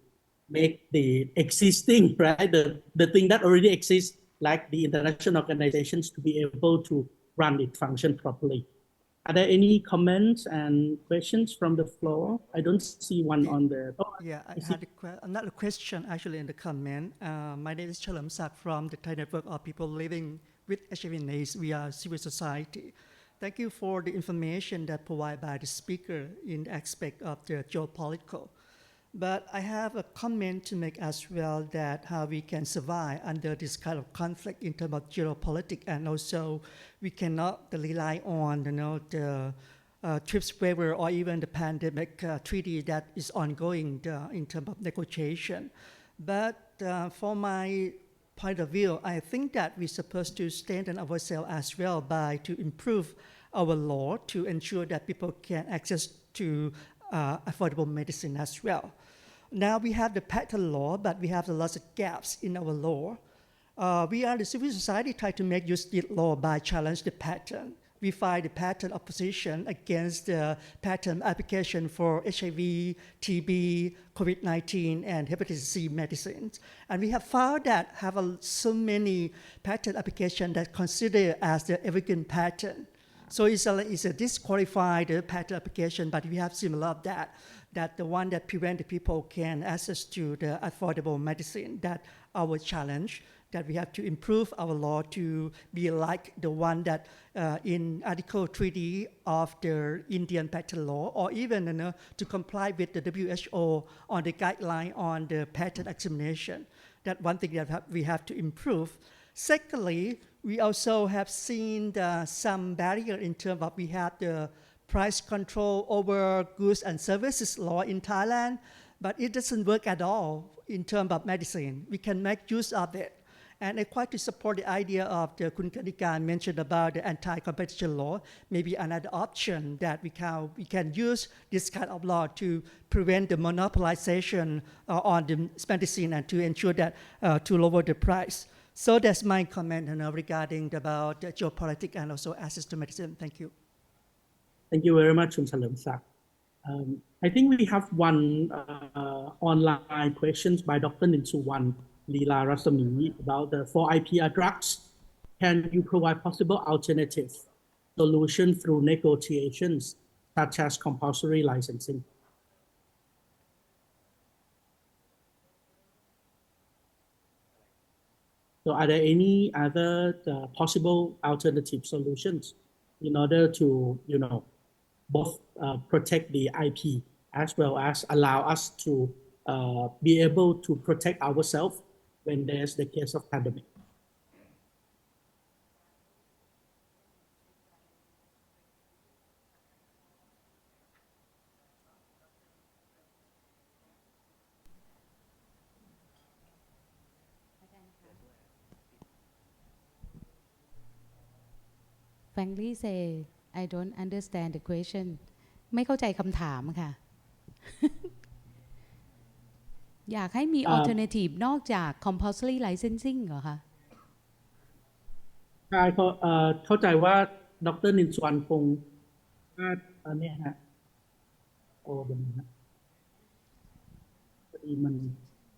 make the existing, right, the thing that already exists, like the international organizations, to be able to run it, function properly. Are there any comments and questions from the floor? I don't see one on the. Oh, Yeah, I see. had another question actually in the comment. My name is Chalam Sak from the Thai Network of People Living with HIV/AIDS. We are civil society. Thank you for the information that provided by the speaker in the aspect of the geopolitical. But I have a comment to make as well, that how we can survive under this kind of conflict in terms of geopolitics, and also we cannot rely on the TRIPS waiver or even the pandemic treaty that is ongoing in terms of negotiation. But for my point of view, I think that we're supposed to strengthen ourselves as well by to improve our law to ensure that people can access to affordable medicine as well. Now we have the patent law, but we have a lot of gaps in our law. We are the civil society try to make use of the law by challenge the patent. We filed the patent opposition against the patent application for HIV, TB, COVID-19, and hepatitis C medicines. And we have found that have so many patent applications that considered as the evergreen patent. So it's a disqualified patent application, but we have similar of that the one that prevent the people can access to the affordable medicine, that our challenge, that we have to improve our law to be like the one that in Article 3D of the Indian patent law, or even to comply with the WHO on the guideline on the patent examination. That one thing that we have to improve. Secondly, we also have seen some barrier in terms of we have the price control over goods and services law in Thailand, but it doesn't work at all in terms of medicine. We can make use of it. And I quite to support the idea of the Kun Kanika mentioned about the anti-competition law, maybe another option that we can use this kind of law to prevent the monopolization on the medicine and to ensure that to lower the price. So that's my comment regarding about geopolitics and also access to medicine. Thank you. Thank you very much, Chalam Sak. I think we have one online questions by Dr. Ninsuwan Leela Rasami about the for IPR drugs. Can you provide possible alternative solution through negotiations, such as compulsory licensing? So are there any other possible alternative solutions in order to, both protect the IP as well as allow us to be able to protect ourselves when there's the case of pandemic? Frankly say I don't understand the question ไม่เข้าใจคำถามค่ะ อยากให้มี alternative นอกจาก compulsory licensing เหรอคะใช่เข้าใจว่าดร.นินสวรรณคงอันนี้ฮะโอ้เป็นนะพอดีมัน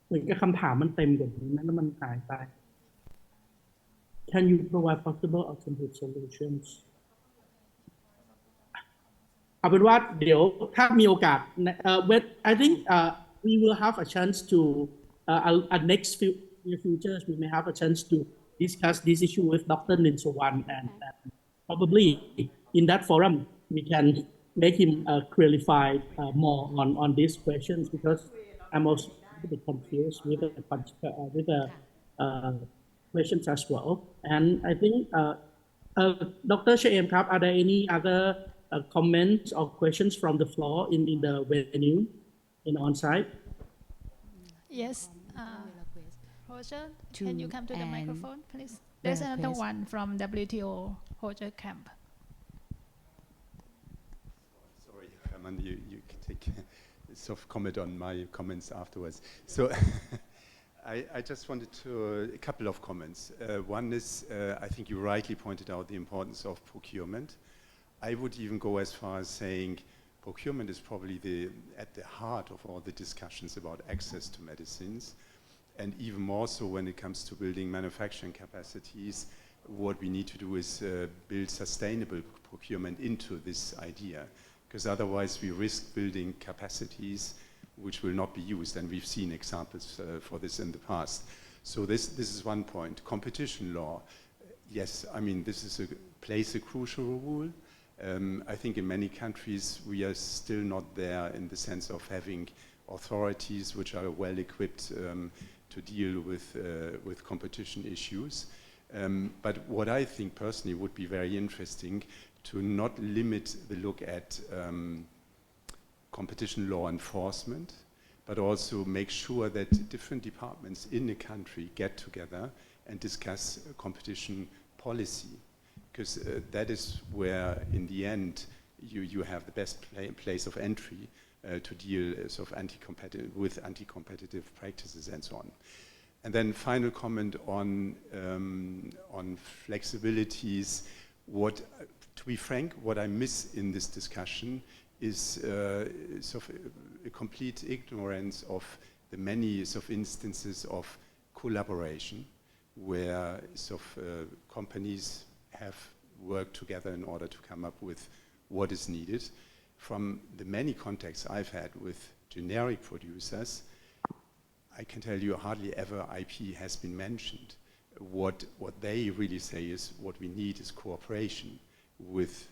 เหมือนกับคำถามมันเต็มกว่านี้นะแล้วมันหายไป Can you provide possible alternative solutions เอาเป็นว่าเดี๋ยวถ้ามีโอกาสI think we will have a chance to next few futures we may have a chance to discuss this issue with Dr. Ninsuwan and probably in that forum we can make him clarify more on these questions because I'm also a bit confused with the questions as well. And I think Dr. Shaem Krab, are there any other comments or questions from the floor in the venue in on-site? Yes. Roger, can you come to the microphone, please? There's another one from WTO, Roger Camp. Sorry, Herman, you can take a soft comment on my comments afterwards. So I just wanted to, a couple of comments. One is, I think you rightly pointed out the importance of procurement. I would even go as far as saying procurement is probably at the heart of all the discussions about access to medicines, and even more so when it comes to building manufacturing capacities. What we need to do is build sustainable procurement into this idea, because otherwise we risk building capacities which will not be used, and we've seen examples for this in the past. So this is one point. Competition law, yes, I mean, this plays a crucial role. I think in many countries we are still not there in the sense of having authorities which are well equipped to deal with competition issues. But what I think personally would be very interesting, to not limit the look at competition law enforcement, but also make sure that different departments in the country get together and discuss competition policy, because that is where, in the end, you have the best place of entry to deal sort of with anti-competitive practices and so on. And then final comment on flexibilities. To be frank, what I miss in this discussion is sort of a complete ignorance of the many sort of instances of collaboration where sort of companies have worked together in order to come up with what is needed. From the many contacts I've had with generic producers, I can tell you hardly ever IP has been mentioned. What they really say is what we need is cooperation with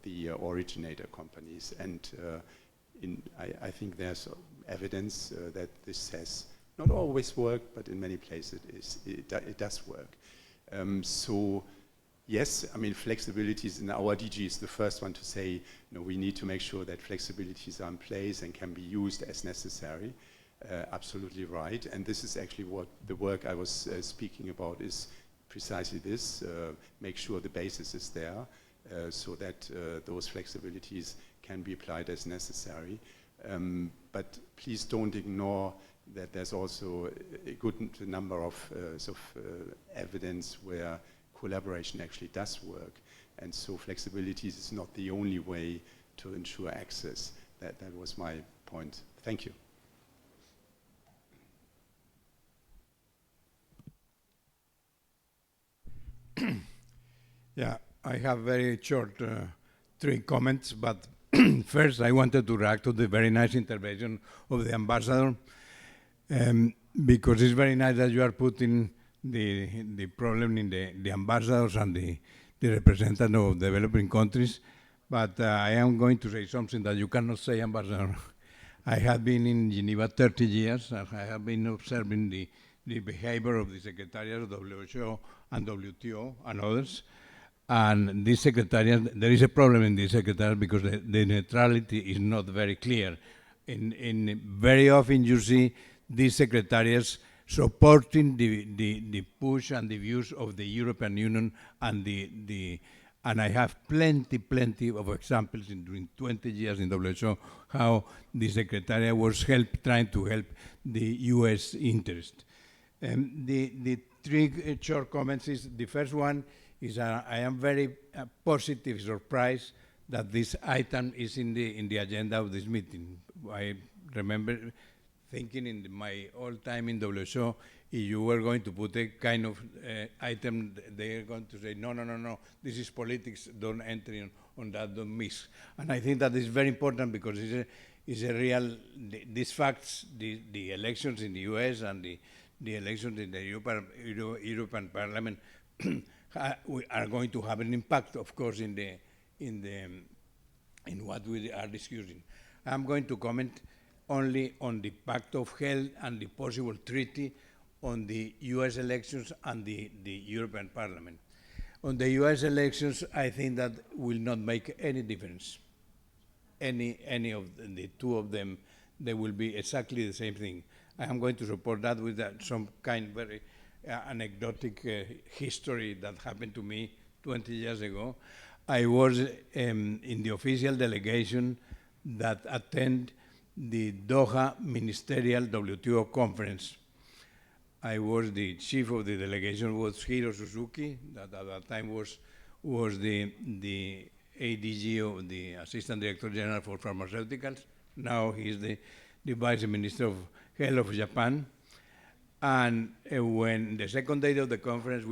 the originator companies, and I think there's evidence that this has not always worked, but in many places it does work. So yes, I mean, flexibilities in our DG is the first one to say, we need to make sure that flexibilities are in place and can be used as necessary. Absolutely right, and this is actually what the work I was speaking about is precisely this, make sure the basis is there so that those flexibilities can be applied as necessary. But please don't ignore that there's also a good number of evidence where collaboration actually does work, and so flexibilities is not the only way to ensure access. That was my point. Thank you. Yeah, I have very short 3 comments, but first I wanted to react to the very nice intervention of the ambassador, because it's very nice that you are putting the problem in the ambassadors and the representative of developing countries, but I am going to say something that you cannot say, ambassador. I have been in Geneva 30 years, and I have been observing the behavior of the Secretariat of WHO and WTO and others. And this Secretariat, there is a problem in this Secretariat because the neutrality is not very clear. Very often you see these Secretariats supporting the push and the views of the European Union and I have plenty of examples during 20 years in WHO how the Secretariat was trying to help the US interest. The 3 short comments is, the first one is I am very positive surprised that this item is in the agenda of this meeting. I remember thinking in my old time in WHO, if you were going to put a kind of item, they are going to say, no, this is politics, don't enter on that, don't mix. And I think that is very important because it's a real, these facts, the elections in the US and the elections in the European Parliament are going to have an impact, of course, in what we are discussing. I'm going to comment only on the Pact of Health and the possible treaty on the US elections and the European Parliament. On the US elections, I think that will not make any difference. Any of the 2 of them, they will be exactly the same thing. I am going to support that with some kind of very anecdotic history that happened to me 20 years ago. I was in the official delegation that attended the Doha Ministerial WTO Conference. I was the chief of the delegation, was Hiro Suzuki, that at that time was the ADG, or the Assistant Director General for Pharmaceuticals. Now he's the Vice Minister of Health of Japan. And when the second day of the conference, they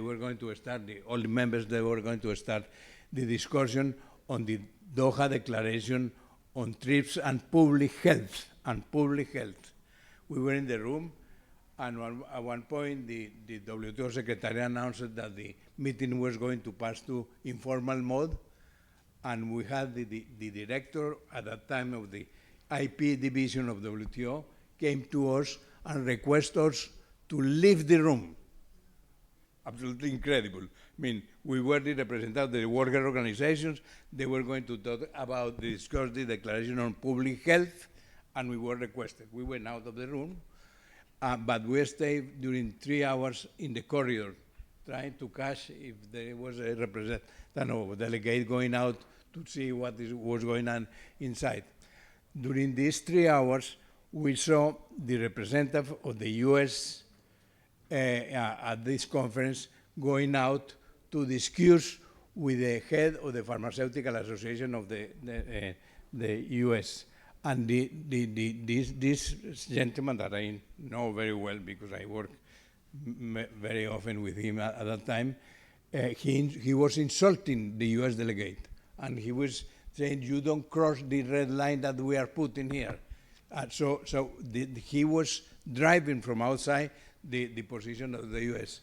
were going to start, all the members, they were going to start the discussion on the Doha Declaration on TRIPS and public health. We were in the room, and at one point, the WTO Secretary announced that the meeting was going to pass to informal mode, and we had the director at that time of the IP division of WTO came to us and requested us to leave the room. Absolutely incredible. I mean, we were the representatives of the worker organizations. They were going to talk about discuss the Declaration on Public Health, and we were requested. We went out of the room, but we stayed during 3 hours in the corridor, trying to catch if there was a representative or delegate going out to see what was going on inside. During these 3 hours, we saw the representative of the U.S. At this conference going out to discuss with the head of the Pharmaceutical Association of the U.S. And this gentleman that I know very well because I worked very often with him at that time, he was insulting the U.S. delegate. And he was saying, you don't cross the red line that we are putting here. So he was driving from outside the position of the U.S.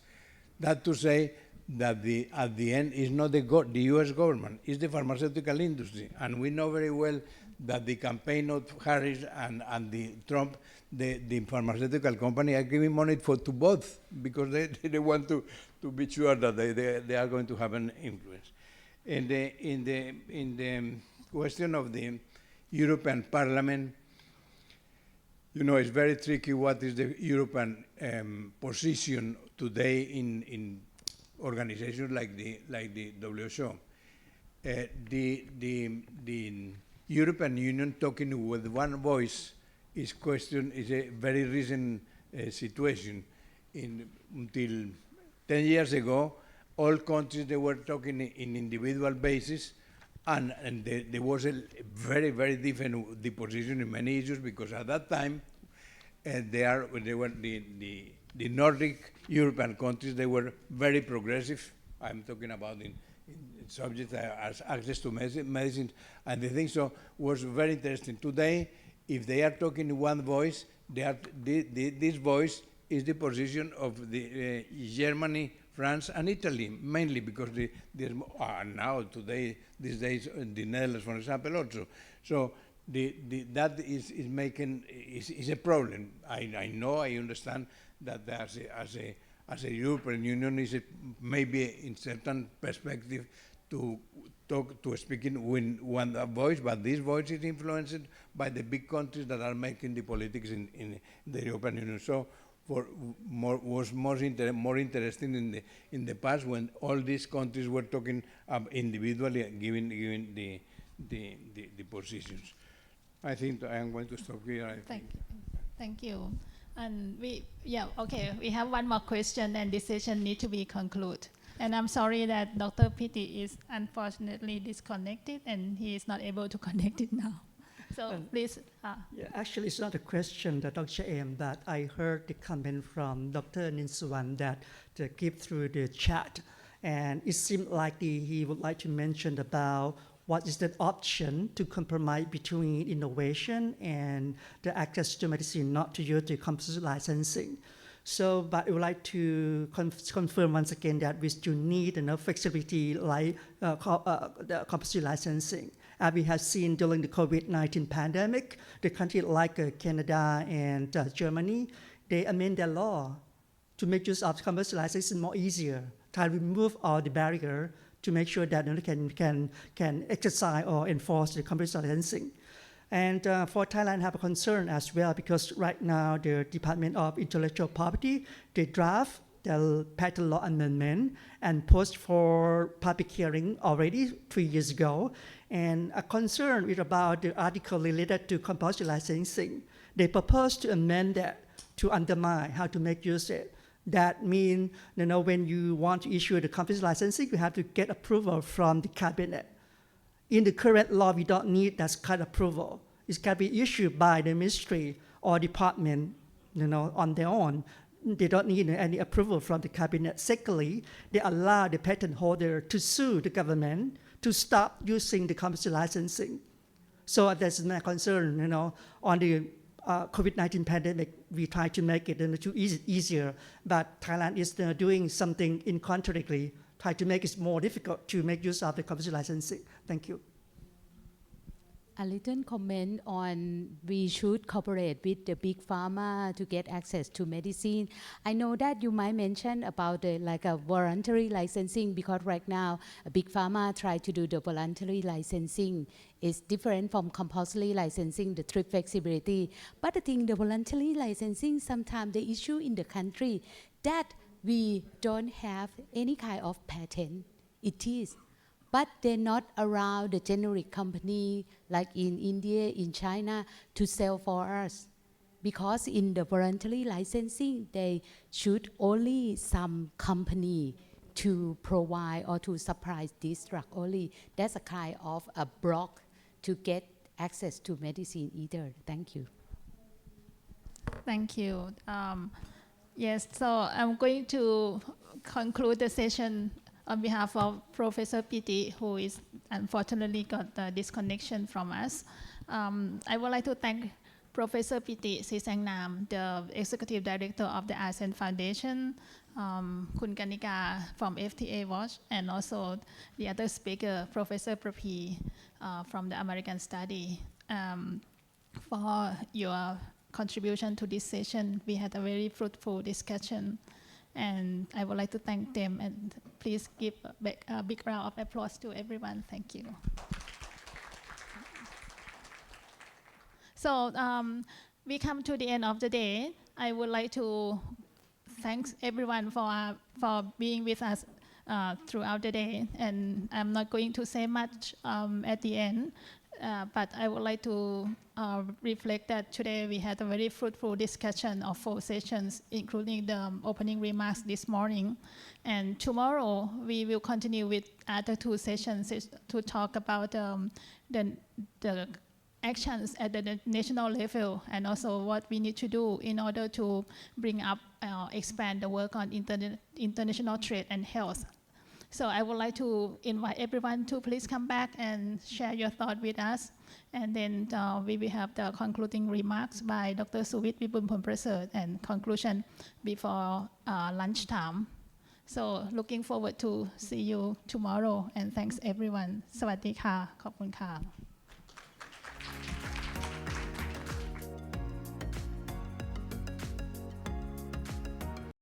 That to say that at the end is not the U.S. government, it's the pharmaceutical industry. And we know very well that the campaign of Harris and the Trump, the pharmaceutical company are giving money to both because they want to be sure that they are going to have an influence. In the question of the European Parliament, you know, it's very tricky what is the European position today in organizations like the WHO. The European Union talking with one voice is a very recent situation. Until 10 years ago, all countries, they were talking in individual basis, and there was a very, very different the position in many issues because at that time, the Nordic European countries, they were very progressive. I'm talking about in subjects as access to medicine, and the thing so was very interesting. Today, if they are talking in one voice, this voice is the position of the Germany, France, and Italy, mainly because now today, these days, the Netherlands, for example, also. So that is a problem. I know, I understand that as a European Union is maybe in certain perspective to speak in one voice, but this voice is influenced by the big countries that are making the politics in the European Union. So was more interesting in the past when all these countries were talking individually, giving the positions. I think I am going to stop here. Thank you. And we have one more question, and this session needs to be concluded. And I'm sorry that Dr. Pitti is unfortunately disconnected, and he is not able to connect it now. So please. Yeah, actually, it's not a question, Dr. M, but I heard the comment from Dr. Ninsuwan that to keep through the chat. And it seemed like he would like to mention about what is the option to compromise between innovation and the access to medicine, not to use the commercial licensing. So, but I would like to confirm once again that we still need enough flexibility like the commercial licensing. As we have seen during the COVID-19 pandemic, the countries like Canada and Germany, they amend their law to make use of commercial licensing more easier, try to remove all the barrier to make sure that they can exercise or enforce the commercial licensing. And for Thailand, I have a concern as well because right now the Department of Intellectual Property, they draft the patent law amendment and post for public hearing already 3 years ago. And a concern is about the article related to compulsory licensing. They propose to amend that to undermine how to make use of That means, when you want to issue the confidential licensing, you have to get approval from the cabinet. In the current law, we don't need that kind of approval. It can be issued by the ministry or department, on their own. They don't need any approval from the cabinet. Secondly, they allow the patent holder to sue the government to stop using the confidential licensing. So that's my concern, on the COVID-19 pandemic, we try to make it easier, but Thailand is doing something incontrovertibly, try to make it more difficult to make use of the confidential licensing. Thank you. A little comment on we should cooperate with the big pharma to get access to medicine. I know that you might mention about like a voluntary licensing, because right now a big pharma try to do the voluntary licensing. It's different from compulsory licensing, the trip flexibility. But I think the voluntary licensing, sometimes the issue in the country that we don't have any kind of patent. It is. But they're not around the generic company like in India, in China, to sell for us. Because in the voluntary licensing, they should only some company to provide or to supply this drug only. That's a kind of a block to get access to medicine either. Thank you. Thank you. Yes, so I'm going to conclude the session on behalf of Professor Piti, who is unfortunately got the disconnection from us. I would like to thank Professor Piti Sisang-Nam, the Executive Director of the ASEAN Foundation, Kun Kanika from FTA Watch, and also the other speaker, Professor Prapi from the American Study, for your contribution to this session. We had a very fruitful discussion, and I would like to thank them, and please give a big round of applause to everyone. Thank you. So we come to the end of the day. I would like to thank everyone for being with us throughout the day, and I'm not going to say much at the end. But I would like to reflect that today we had a very fruitful discussion of 4 sessions, including the opening remarks this morning. And tomorrow we will continue with other 2 sessions to talk about the actions at the national level, and also what we need to do in order to bring up, expand the work on international trade and health. So I would like to invite everyone to please come back and share your thought with us. And then we will have the concluding remarks by Dr. Suvit Vibunpornprasert and conclusion before lunchtime. So looking forward to see you tomorrow, and thanks everyone. สวัสดีค่ะ ขอบคุณค่ะ